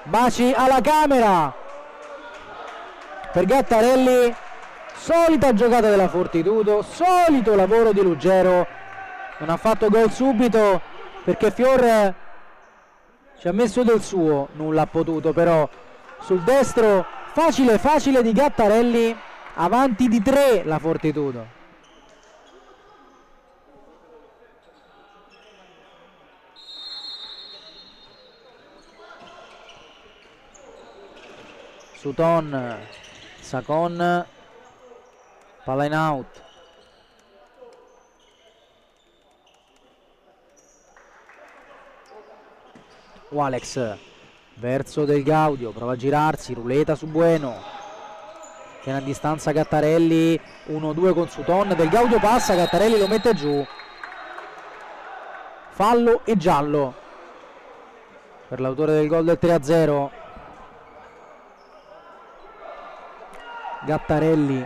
Baci alla camera per Gattarelli, solita giocata della Fortitudo, solito lavoro di Lugero, non ha fatto gol subito perché Fior ci ha messo del suo, nulla ha potuto, però sul destro facile facile di Gattarelli, avanti di 3 la Fortitudo. Sutton, Sacon, palla in out. Walex verso Del Gaudio, prova a girarsi, ruleta su Bueno, tiene a distanza Gattarelli, 1-2 con Sutton, Del Gaudio passa, Gattarelli lo mette giù, fallo e giallo per l'autore del gol del 3-0. Gattarelli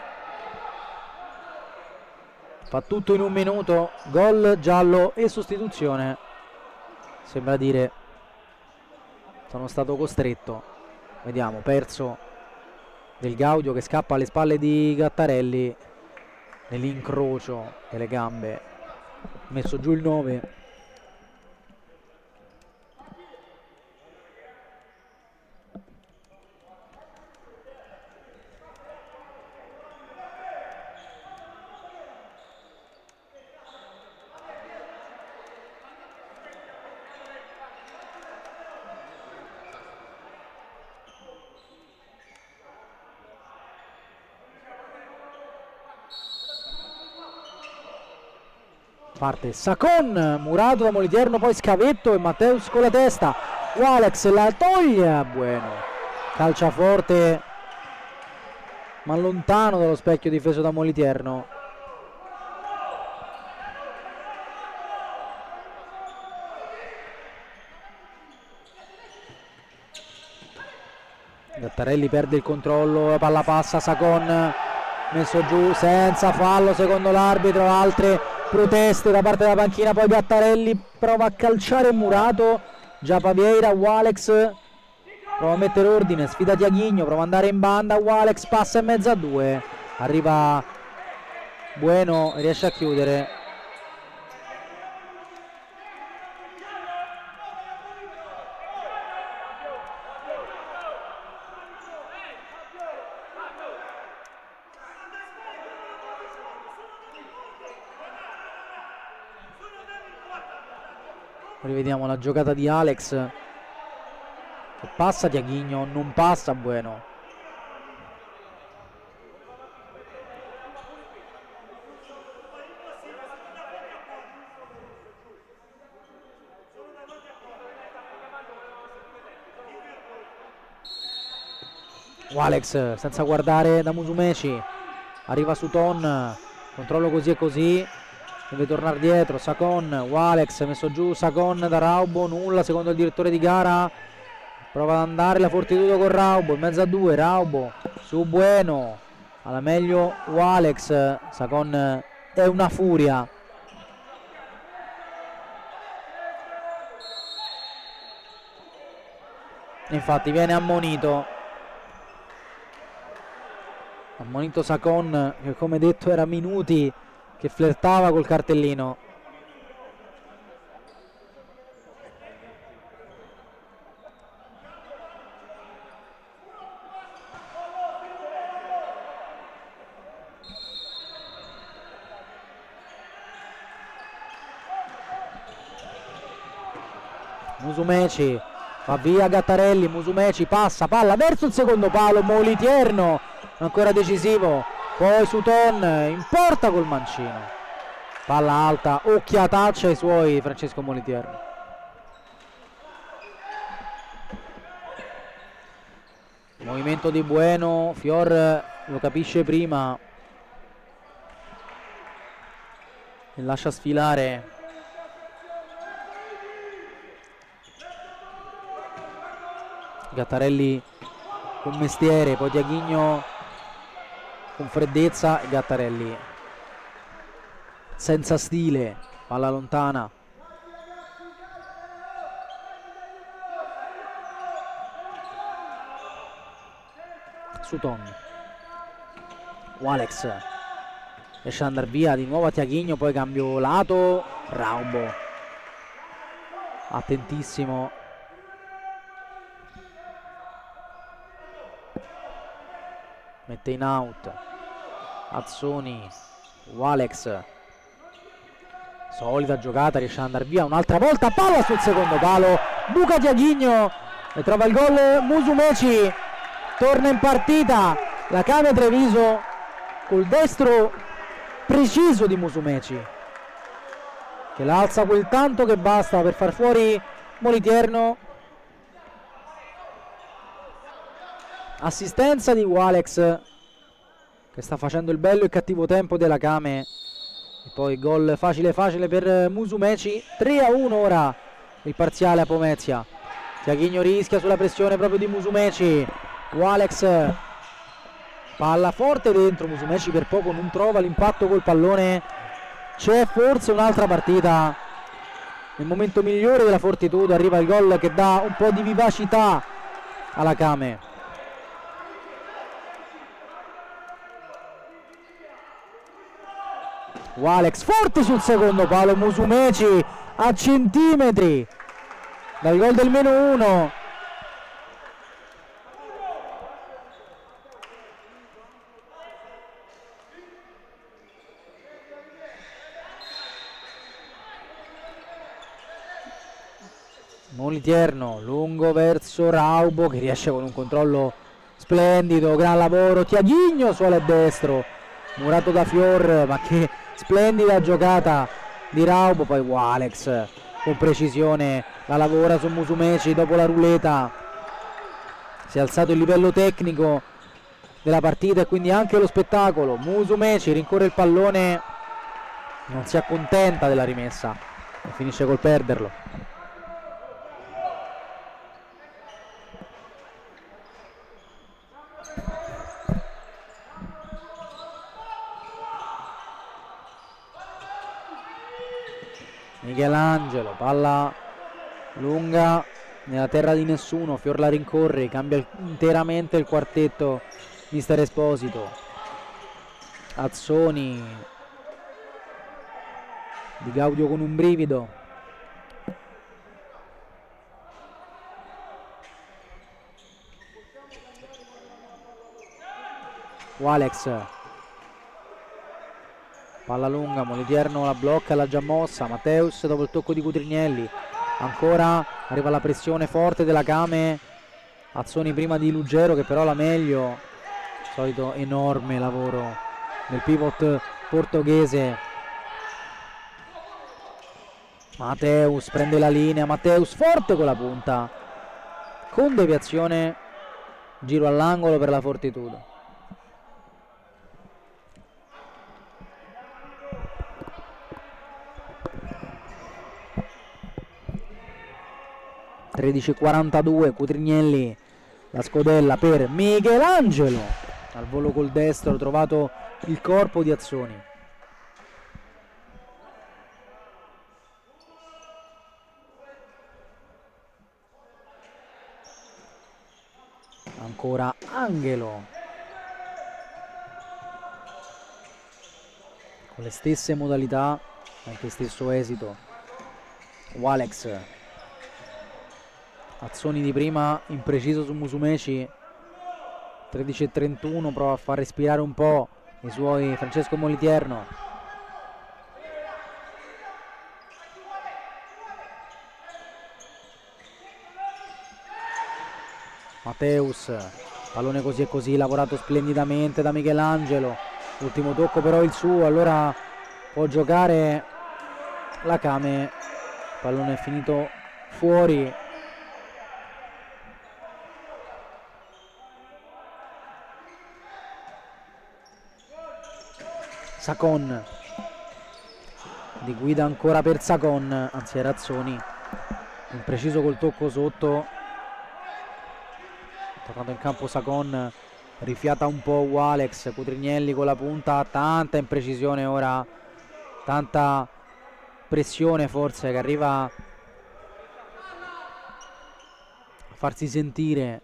fa tutto in un minuto, gol, giallo e sostituzione, sembra dire sono stato costretto. Vediamo, perso Del Gaudio che scappa alle spalle di Gattarelli nell'incrocio delle gambe, messo giù il 9. Parte Sacon, murato da Moliterno, poi Scavetto e Matteus con la testa, Walex la toglie, Bueno, calcia forte ma lontano dallo specchio difeso da Moliterno. Gattarelli perde il controllo, la palla passa, Sacon messo giù senza fallo secondo l'arbitro, altre proteste da parte della panchina, poi Gattarelli prova a calciare Murato, già Pavieira, Walex prova a mettere ordine, sfida Tiaghigno, prova ad andare in banda, Walex passa in mezzo a 2, arriva Bueno, riesce a chiudere. Rivediamo la giocata di Alex che passa Tiaghigno, non passa Bueno. Alex senza guardare da Musumeci, arriva Sutton, controllo così e così, deve tornare dietro, Sacon, Walex messo giù, Sacon da Raubo, nulla secondo il direttore di gara, prova ad andare la Fortitudo con Raubo, in mezzo a 2, Raubo su Bueno, alla meglio Walex, Sacon è una furia. Infatti viene ammonito Sacon, che come detto era minuti che flirtava col cartellino. Musumeci va via Gattarelli, Musumeci passa, palla verso il secondo palo, Moliterno ancora decisivo, poi Sutton in porta col mancino, palla alta, occhiataccia ai suoi Francesco Moliterno. Movimento di Bueno, Fior lo capisce prima e lascia sfilare Gattarelli con mestiere, poi Tiaghigno con freddezza e Gattarelli senza stile, palla lontana. Sutton, Walex riesce ad andare via, di nuovo a Tiaghigno, poi cambio lato, Raubo attentissimo, mette in out Azzoni, Walex, solita giocata, riesce ad andare via un'altra volta, palla sul secondo palo, buca Tiaghigno e trova il gol Musumeci, torna in partita la Came Treviso col destro preciso di Musumeci, che la alza quel tanto che basta per far fuori Moliterno. Assistenza di Walex, che sta facendo il bello e cattivo tempo della Came, e poi gol facile facile per Musumeci. 3-1 ora il parziale a Pomezia. Tiaghigno rischia sulla pressione proprio di Musumeci, Walex, palla forte dentro, Musumeci per poco non trova l'impatto col pallone. C'è forse un'altra partita, nel momento migliore della Fortitudo arriva il gol che dà un po' di vivacità alla Came. Walex forte sul secondo palo, Musumeci a centimetri dal gol del -1. Moliterno lungo verso Raubo, che riesce con un controllo splendido, gran lavoro, Tiaghigno suolo destro, murato da Fior, ma che splendida giocata di Raubo. Poi Walex con precisione la lavora su Musumeci dopo la ruleta. Si è alzato il livello tecnico della partita e quindi anche lo spettacolo. Musumeci rincorre il pallone, non si accontenta della rimessa e finisce col perderlo. Michelangelo, palla lunga nella terra di nessuno, Fior la rincorre, cambia interamente il quartetto mister Esposito. Azzoni, Di Gaudio con un brivido, Walex, palla lunga, Moliterno la blocca, l'ha già mossa, Matteus dopo il tocco di Cutrignelli, ancora arriva la pressione forte della Came, Azzoni prima di Lugero che però la meglio, solito enorme lavoro del pivot portoghese. Matteus prende la linea, Matteus forte con la punta, con deviazione, giro all'angolo per la Fortitudo. (13:42) Cutrignelli, la scodella per Michelangelo, al volo col destro, trovato il corpo di Azzoni. Ancora Angelo, con le stesse modalità, anche stesso esito. Walex, Azzoni di prima impreciso su Musumeci. 13:31, prova a far respirare un po' i suoi Francesco Moliterno. Matteus, pallone così e così, lavorato splendidamente da Michelangelo, ultimo tocco però il suo, allora può giocare la Came, pallone è finito fuori. Sacon, di guida ancora per Sacon, anzi era Azzoni, impreciso col tocco sotto. Tornato in campo Sacon, rifiata un po' Walex, Cutrignelli con la punta, tanta imprecisione ora, tanta pressione forse che arriva a farsi sentire.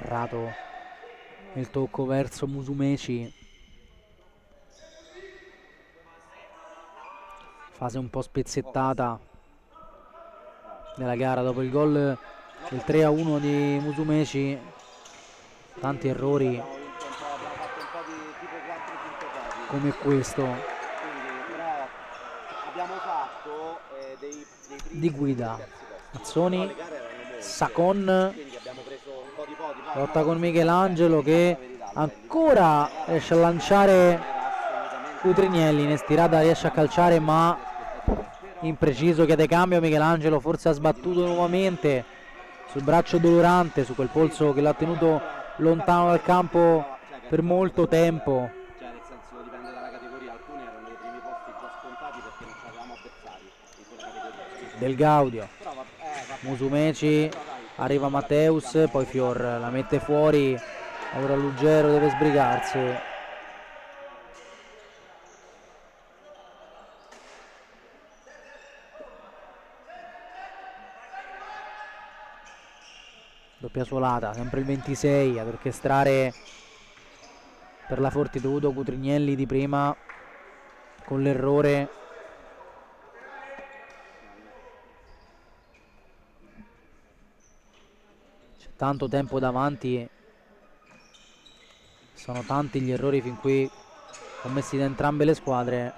Errato il tocco verso Musumeci, fase un po' spezzettata della gara dopo il gol del 3-1 di Musumeci, tanti errori come questo di guida. Mazzoni, Sacon, lotta con Michelangelo che ancora riesce a lanciare Cutrignelli, in estirata riesce a calciare ma impreciso, chiede cambio Michelangelo, forse ha sbattuto nuovamente sul braccio dolorante, su quel polso che l'ha tenuto lontano dal campo per molto tempo. Del Gaudio, Musumeci, arriva Matteus, poi Fior la mette fuori, ora Ruggero deve sbrigarsi. Doppia suolata, sempre il 26 ad orchestrare per la Fortitudo Cutrignelli di prima con l'errore. C'è tanto tempo davanti, sono tanti gli errori fin qui commessi da entrambe le squadre.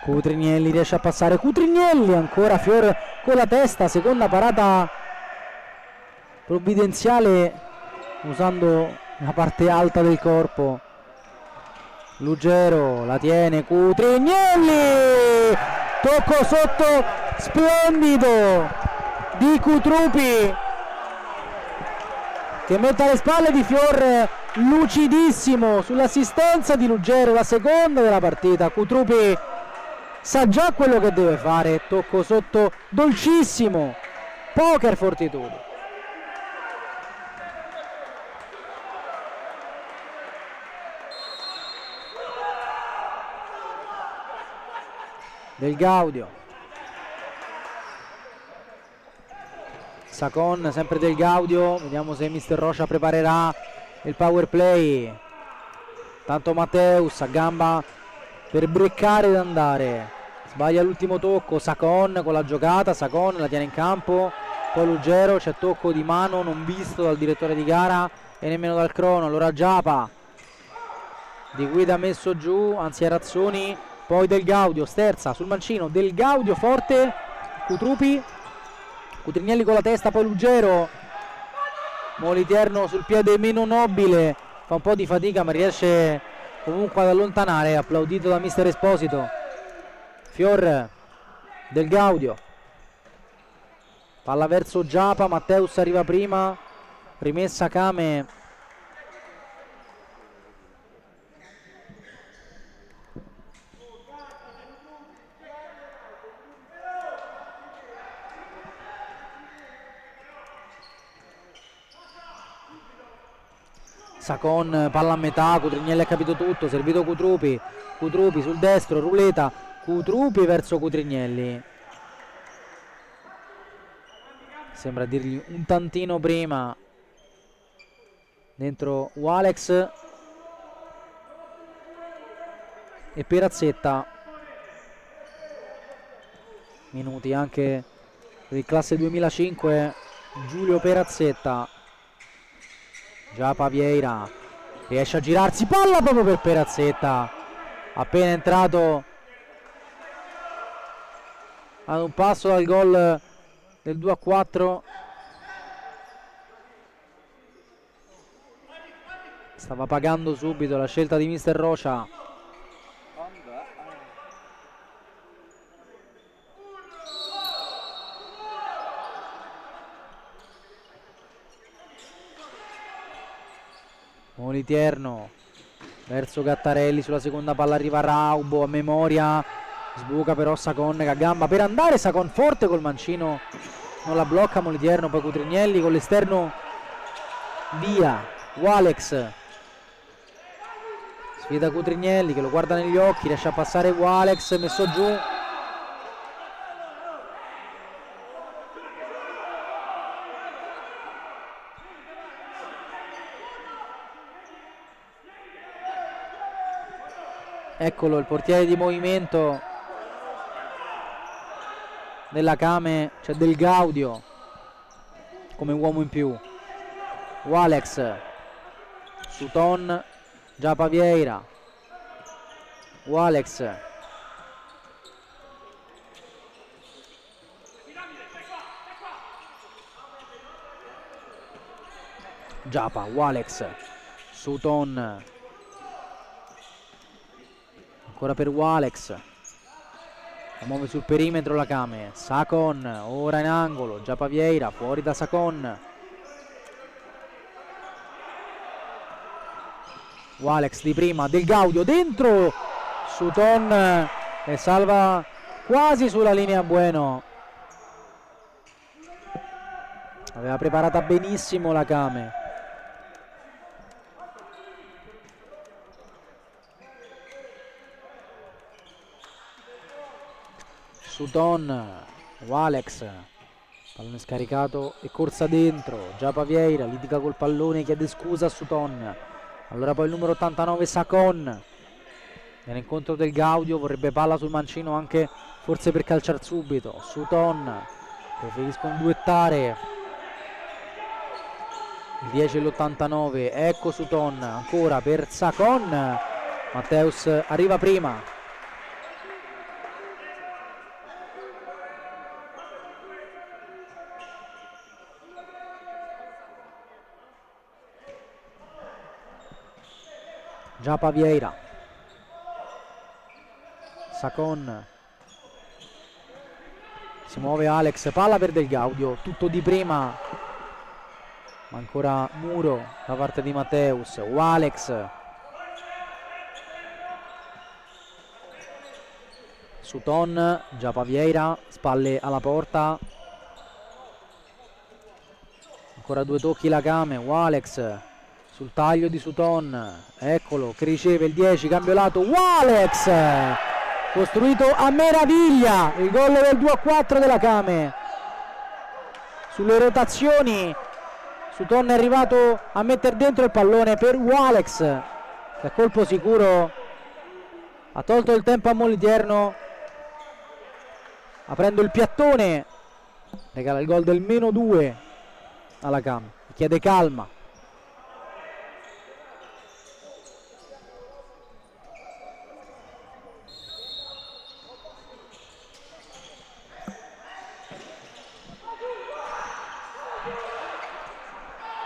Cutrignelli riesce a passare, Cutrignelli ancora, Fior con la testa, seconda parata provvidenziale usando la parte alta del corpo. Ruggero la tiene, Cutrignelli, tocco sotto splendido di Cutrupi che mette alle spalle di Fior, lucidissimo sull'assistenza di Ruggero, la seconda della partita. Cutrupi sa già quello che deve fare, tocco sotto dolcissimo, poker Fortitudo. Del Gaudio, Sacon, sempre Del Gaudio, vediamo se Mister Rocha preparerà il power play. Tanto Matteus a gamba per breccare ed andare, sbaglia l'ultimo tocco Sacon con la giocata, Sacon la tiene in campo, poi Ruggero, c'è tocco di mano non visto dal direttore di gara e nemmeno dal crono. Allora Giapa di guida messo giù, anzi Razzoni, poi Del Gaudio, sterza sul mancino, Del Gaudio forte, Cutrupi, Cutrignelli con la testa, poi Ruggero, Moliterno sul piede meno nobile, fa un po' di fatica ma riesce comunque ad allontanare, applaudito da Mister Esposito. Fior, Del Gaudio, palla verso Giapa, Matteus arriva prima, rimessa Kame. Sacon, palla a metà, Cutrignelli ha capito tutto, servito Cutrupi, Cutrupi sul destro, ruleta, Cutrupi verso Cutrignelli. Sembra dirgli un tantino prima. Dentro Walex e Perazzetta. Minuti anche per il classe 2005 Giulio Perazzetta. Giapa Vieira riesce a girarsi, palla proprio per Perazzetta, appena entrato ad un passo dal gol del 2-4. Stava pagando subito la scelta di mister Rocha. Moliterno verso Gattarelli, sulla seconda palla arriva Raubo a memoria, sbuca però Sacon che a gamba per andare, Sacon forte col mancino, non la blocca Moliterno, poi Cutrignelli con l'esterno via, Walex sfida Cutrignelli che lo guarda negli occhi, riesce a passare Walex, messo giù. Eccolo il portiere di movimento della Kame, c'è Del Gaudio come uomo in più. Walex, Sutton, Giapa Vieira, Walex, Giapa, Walex, Sutton, ancora per Walex, la muove sul perimetro la Kame, Sacon, ora in angolo, Giapa Vieira, fuori da Sacon, Walex di prima, Del Gaudio dentro, Sutton e salva quasi sulla linea Bueno. Aveva preparata benissimo la Kame. Sutton, Walex, pallone scaricato e corsa dentro, Giapa Vieira litiga col pallone, chiede scusa a Sutton. Allora poi il numero 89 Sacon viene incontro Del Gaudio, vorrebbe palla sul mancino anche forse per calciare subito. Sutton preferiscono duettare, il 10 e l'89, ecco Sutton ancora per Sacon, Matteus arriva prima. Giapa Vieira, Sacon, si muove Alex, palla per Del Gaudio, tutto di prima, ma ancora muro da parte di Matteus. Walex, Sutton, Giapa Vieira, spalle alla porta, ancora due tocchi la Kame, Walex sul taglio di Sutton, eccolo che riceve il 10, cambio lato, Walex costruito a meraviglia, il gol del 2-4 della Kame. Sulle rotazioni Sutton è arrivato a mettere dentro il pallone per Walex che a colpo sicuro ha tolto il tempo a Moliterno, aprendo il piattone, regala il gol del -2 alla Kame, chiede calma.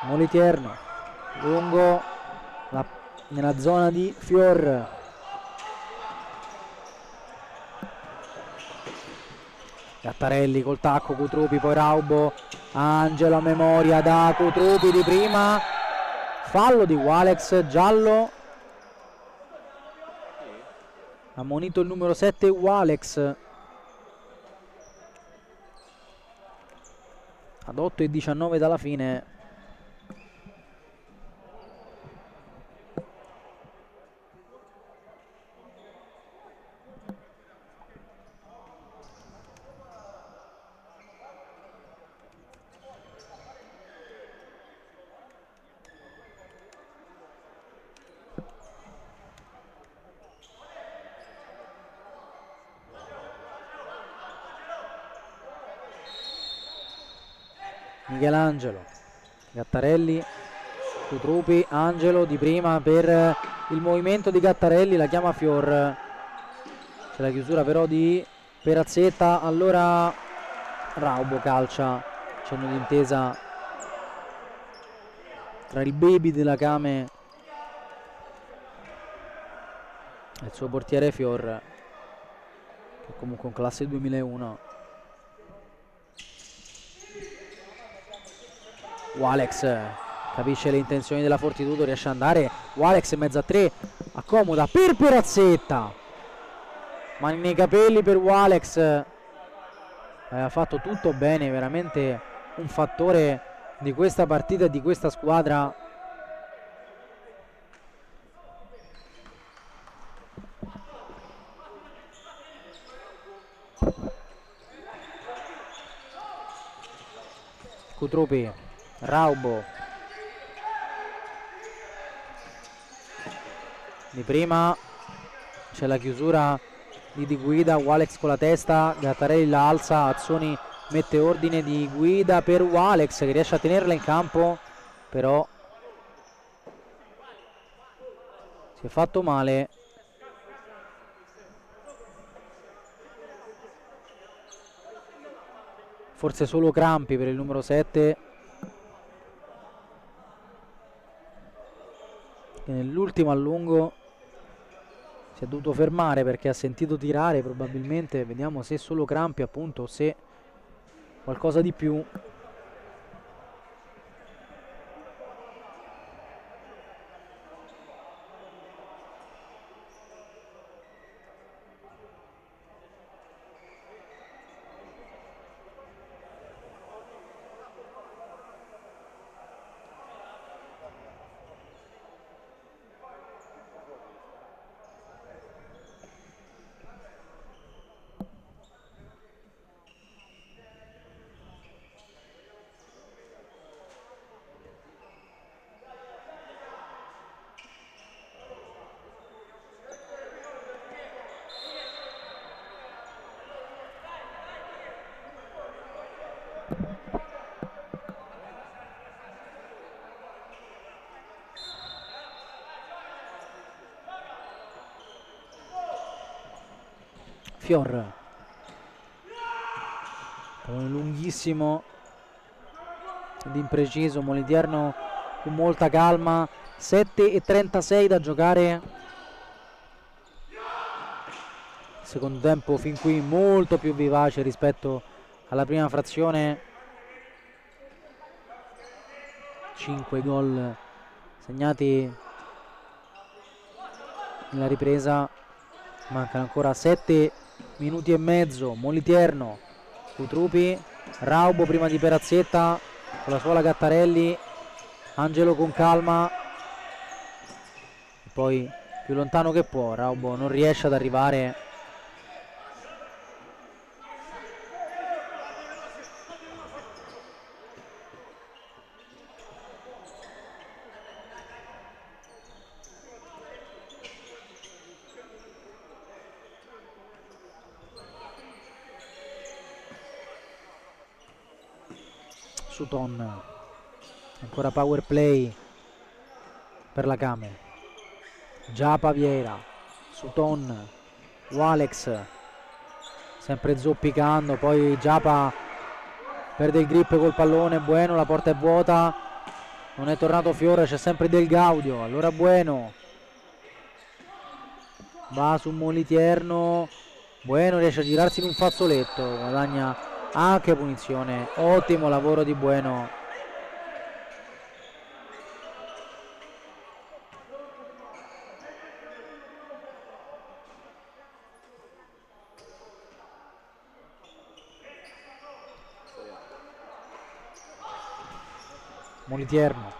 Moliterno lungo nella zona di Fior, Gattarelli col tacco, Cutrupi, poi Raubo, Angelo a memoria da Cutrupi di prima, fallo di Walex, giallo, ammonito il numero 7 Walex. Ad 8:19 dalla fine. Michelangelo, Gattarelli, Cutrupi, Angelo di prima per il movimento di Gattarelli, la chiama Fior, c'è la chiusura però di Perazzetta, allora Raubo calcia, cenno d'intesa tra il baby della Kame il suo portiere Fior, che è comunque un classe 2001. Walex capisce le intenzioni della Fortitudo, riesce ad andare. Walex in mezzo a tre, accomoda per Perazzetta, mani nei capelli per Walex. Aveva fatto tutto bene, veramente un fattore di questa partita e di questa squadra. Cutrupi, Raubo di prima, c'è la chiusura di Guida. Walex con la testa, Gattarelli la alza, Azzoni mette ordine di Guida per Walex che riesce a tenerla in campo, però si è fatto male. Forse solo crampi per il numero 7, che nell'ultimo allungo si è dovuto fermare perché ha sentito tirare probabilmente. Vediamo se solo crampi appunto o se qualcosa di più. Fior, pallone lunghissimo ed impreciso. Moliterno con molta calma, 7:36 da giocare, secondo tempo fin qui molto più vivace rispetto alla prima frazione. 5 gol segnati nella ripresa, mancano ancora 7 minuti e mezzo. Moliterno, Cutrupi, Raubo prima di Perazzetta con la suola Gattarelli, Angelo con calma, e poi più lontano che può. Raubo non riesce ad arrivare. Sutton, ancora power play per la Camel. Giapa Vieira, Sutton, Walex sempre zoppicando, poi Giapa perde il grip col pallone. Bueno, la porta è vuota, non è tornato Fiore, c'è sempre Del Gaudio. Allora Bueno va su Moliterno, Bueno riesce a girarsi in un fazzoletto, guadagna anche punizione. Ottimo lavoro di Bueno. Moliterno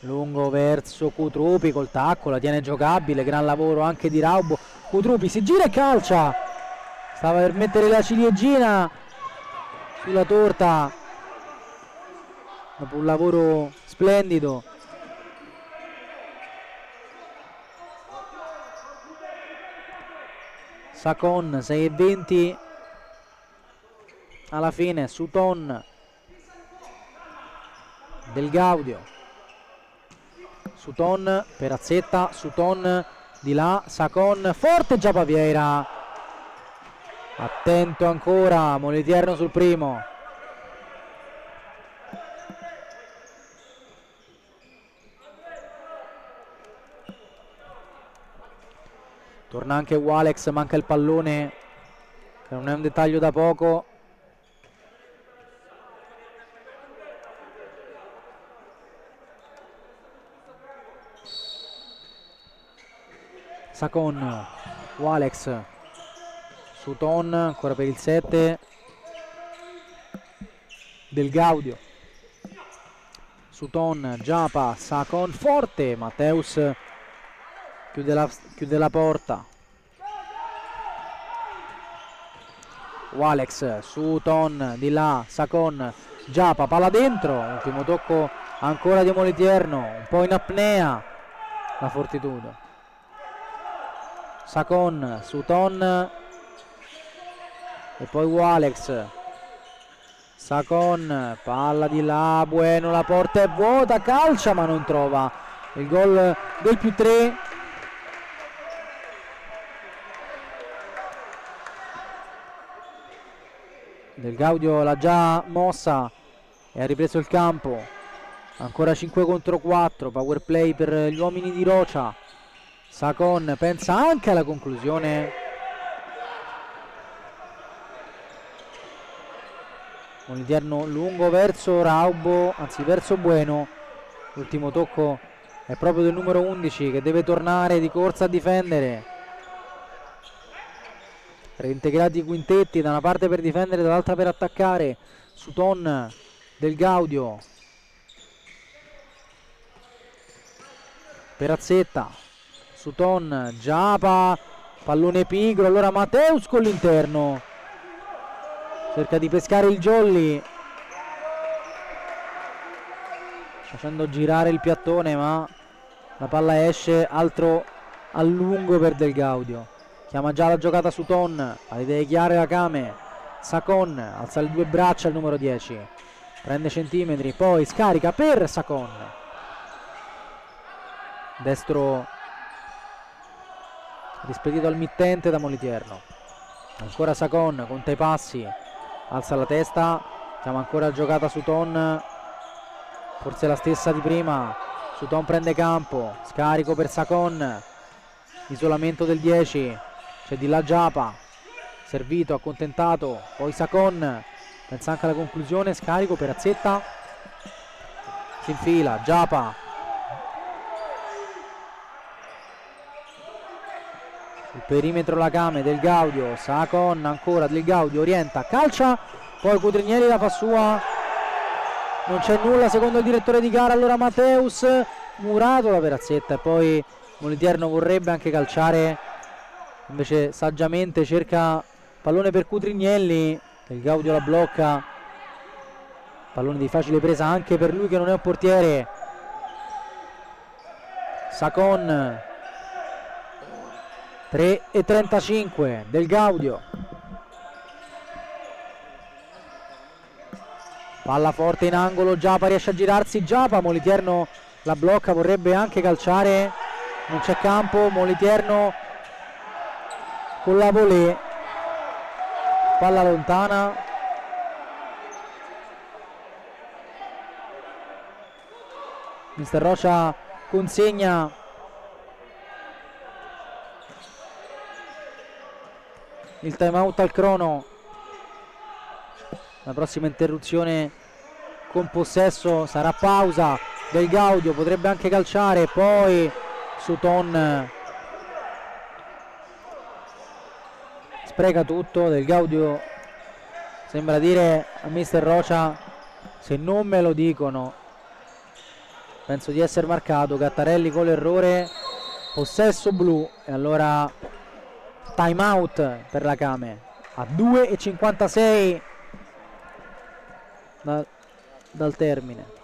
lungo verso Cutrupi col tacco, la tiene giocabile, gran lavoro anche di Raubo. Cutrupi si gira e calcia, stava per mettere la ciliegina sulla torta dopo un lavoro splendido. Sacon, 6:20 alla fine. Sutton, Del Gaudio, Sutton, Perazzetta, Sutton di là, Sacon, forte Giapa Vieira, attento ancora Moliterno sul primo. Torna anche Walex, manca il pallone, che non è un dettaglio da poco. Sacon, Walex, Sutton, ancora per il 7, Del Gaudio, Sutton, Giapa, Sacon, forte, Matteus chiude la porta. Walex, Sutton, di là, Sacon, Giapa, palla dentro, ultimo tocco ancora di Molitierno, un po' in apnea la Fortitudo. Sacon, Sutton e poi Walex. Sacon, palla di là, Bueno, la porta è vuota, calcia ma non trova il gol del +3. Del Gaudio l'ha già mossa e ha ripreso il campo. Ancora 5 contro 4, power play per gli uomini di Rocia. Sacon pensa anche alla conclusione. Molitierno lungo verso Raubo, anzi verso Bueno. L'ultimo tocco è proprio del numero 11 che deve tornare di corsa a difendere. Reintegrati i quintetti, da una parte per difendere, dall'altra per attaccare. Sutton, Del Gaudio, Perazzetta, Sutton, Giapa, pallone pigro, allora Matteus con l'interno, cerca di pescare il Jolly, facendo girare il piattone, ma la palla esce, altro a lungo per Del Gaudio. Chiama già la giocata Sutton, ha le idee chiare la Kame. Sacon alza le due braccia al numero 10, prende centimetri, poi scarica per Sacon, destro rispedito al mittente da Molitierno. Ancora Sacon, conta i passi, alza la testa, chiama ancora giocata Sutton, forse la stessa di prima. Sutton prende campo, scarico per Sacon, isolamento del 10, c'è di là Giapa, servito, accontentato, poi Sacon, pensa anche alla conclusione, scarico per Azzetta, si infila, Giapa, il perimetro la Kame, Del Gaudio, Sacon ancora, Del Gaudio orienta, calcia, poi Cudrignelli la fa sua, non c'è nulla secondo il direttore di gara, allora Matteus, murato la Perazzetta e poi Molitierno vorrebbe anche calciare, invece saggiamente cerca pallone per Cudrignelli, Del Gaudio la blocca, pallone di facile presa anche per lui che non è un portiere. Sacon, 3:35, Del Gaudio, palla forte in angolo, Giapa riesce a girarsi, Giapa, Molitierno la blocca, vorrebbe anche calciare, non c'è campo, Molitierno con la volée, palla lontana, Mister Rocia consegna il time out al crono. La prossima interruzione con possesso sarà pausa. Del Gaudio potrebbe anche calciare, poi Sutton spreca tutto. Del Gaudio sembra dire a Mister Rocia: se non me lo dicono penso di essere marcato. Gattarelli con l'errore, possesso blu, e allora time out per la Kame a 2:56 dal termine.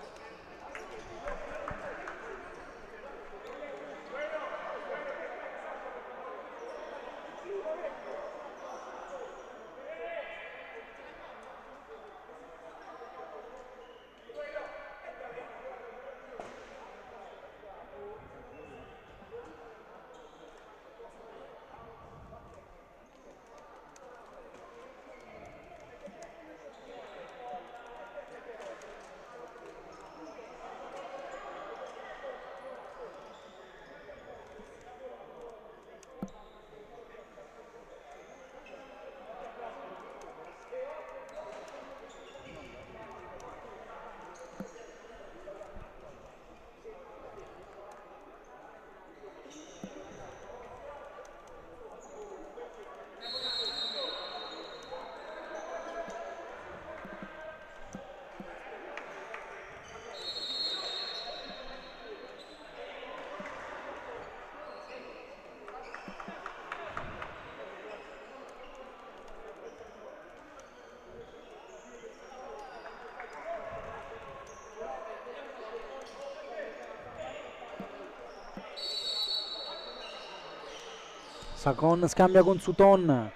Sacon scambia con Sutton,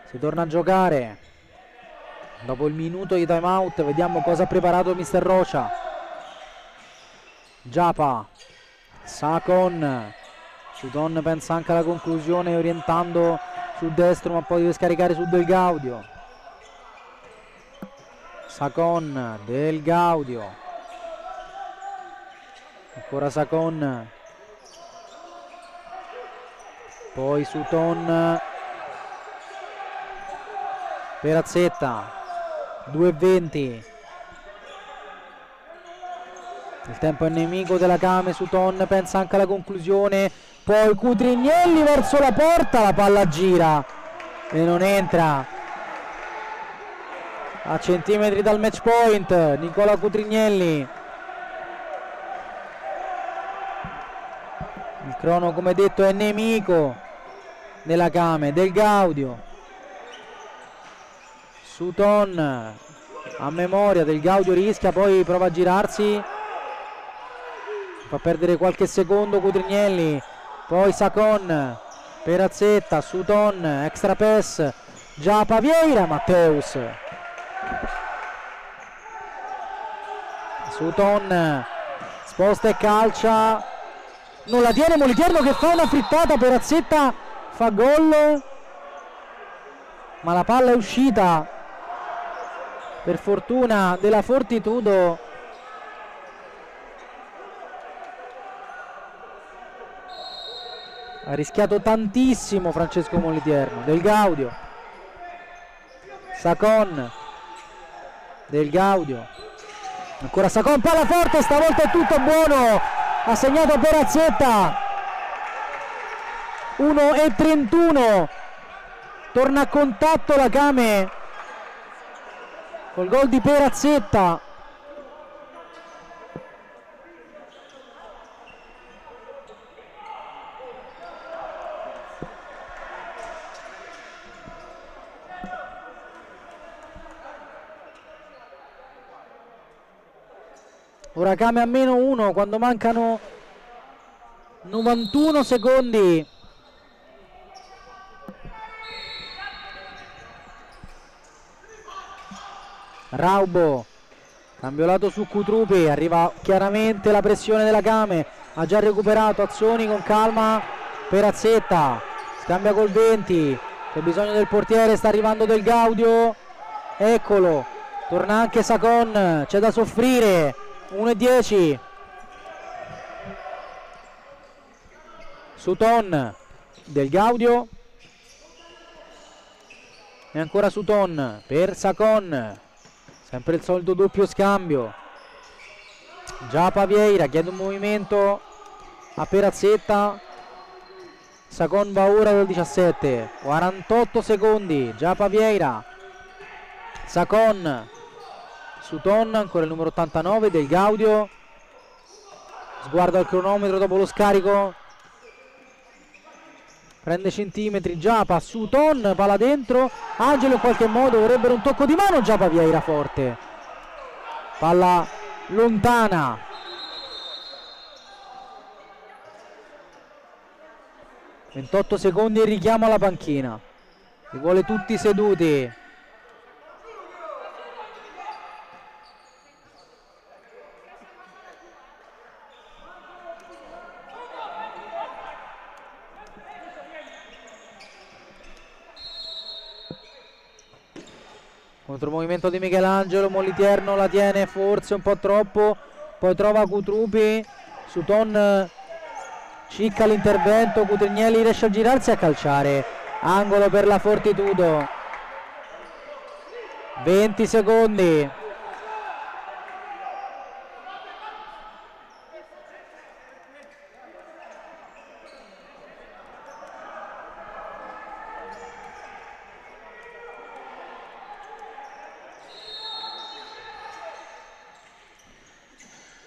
si torna a giocare dopo il minuto di time out. Vediamo cosa ha preparato mister Rocha. Giapa, Sacon, Sutton pensa anche alla conclusione orientando sul destro, ma poi deve scaricare su Del Gaudio. Sacon, Del Gaudio, ancora Sacon, poi Sutton, Perazzetta, 2:20, il tempo è nemico della Kame. Sutton pensa anche alla conclusione, poi Cutrignelli verso la porta, la palla gira e non entra. A centimetri dal match point Nicola Cutrignelli. Il crono, come detto, è nemico della Kame. Del Gaudio, Sutton a memoria, Del Gaudio rischia, poi prova a girarsi, fa perdere qualche secondo Cutrignelli, poi Sacon, Perazzetta, Sutton, extra pass, Giapa, Vieira, Matteus, Sutton sposta e calcia, non la tiene Moliterno che fa una frittata, Perazzetta fa gol, ma la palla è uscita per fortuna della Fortitudo. Ha rischiato tantissimo Francesco Moliterno. Del Gaudio, Sacon, Del Gaudio, ancora Sacon, palla forte, stavolta è tutto buono, ha segnato Perazzetta. 1:31, torna a contatto la Kame col gol di Perazzetta. Ora Kame a -1 quando mancano 91 secondi. Raubo, cambio lato su Cutrupi, arriva chiaramente la pressione della Kame, ha già recuperato Azzoni con calma. Perazzetta scambia col 20, c'è bisogno del portiere, sta arrivando Del Gaudio, eccolo, torna anche Sacon, c'è da soffrire. 1:10, Sutton, Del Gaudio e ancora Sutton per Sacon, sempre il solito doppio scambio. Giapa, Vieira chiede un movimento a Perazzetta, Sacon va ora dal 17, 48 secondi, Giapa, Vieira, Sacon, Sutton, ancora il numero 89 Del Gaudio, sguardo al cronometro dopo lo scarico, prende centimetri Giapa, Sutton, palla dentro, Angelo in qualche modo, vorrebbero un tocco di mano, Giapa, Vieira forte, palla lontana. (28 secondi e richiamo alla panchina, li vuole tutti seduti. Contromovimento di Michelangelo, Moliterno la tiene forse un po' troppo, poi trova Cutrupi, Sutton cicca l'intervento, Cutrignelli riesce a girarsi e a calciare, angolo per la Fortitudo. 20 secondi.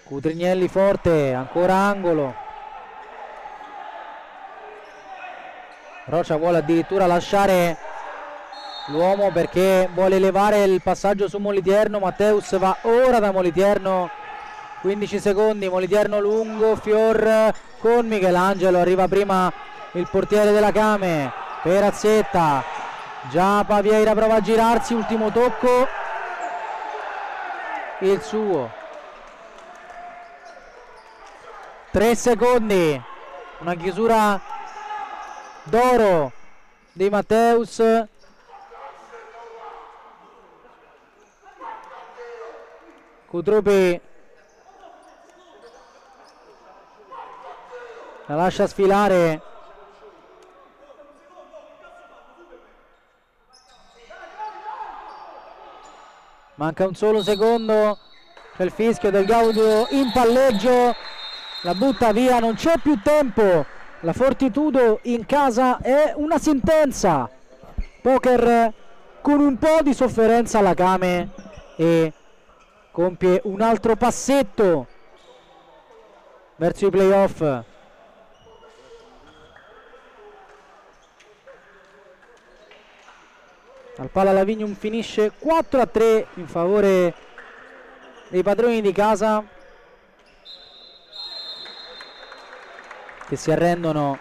Cutrignelli forte, ancora angolo. Rocha vuole addirittura lasciare l'uomo perché vuole elevare il passaggio su Moliterno. Matteus va ora da Moliterno, 15 secondi, Moliterno lungo, Fior con Michelangelo, arriva prima il portiere della Kame, Perazzetta, già Pavieira prova a girarsi, ultimo tocco, il suo. 3 secondi, una chiusura d'oro di Matteus. Kutrupi la lascia sfilare. Manca un solo secondo, c'è il fischio del Gaudio in palleggio, la butta via, non c'è più tempo. La Fortitudo in casa è una sentenza. Poker con un po' di sofferenza alla Kame e compie un altro passetto verso i playoff. Al Pala Lavignum finisce 4-3 in favore dei padroni di casa, che si arrendono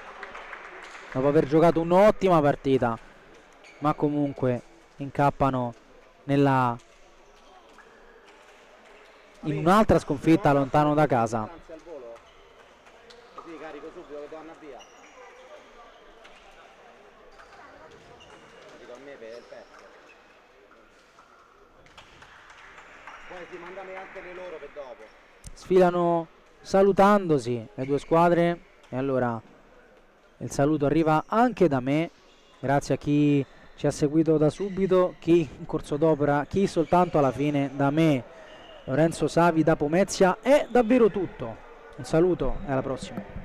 dopo aver giocato un'ottima partita, ma comunque incappano in un'altra sconfitta lontano da casa. Sfilano salutandosi le due squadre e allora il saluto arriva anche da me, grazie a chi ci ha seguito da subito, chi in corso d'opera, chi soltanto alla fine. Da me, Lorenzo Savi da Pomezia, è davvero tutto. Un saluto e alla prossima.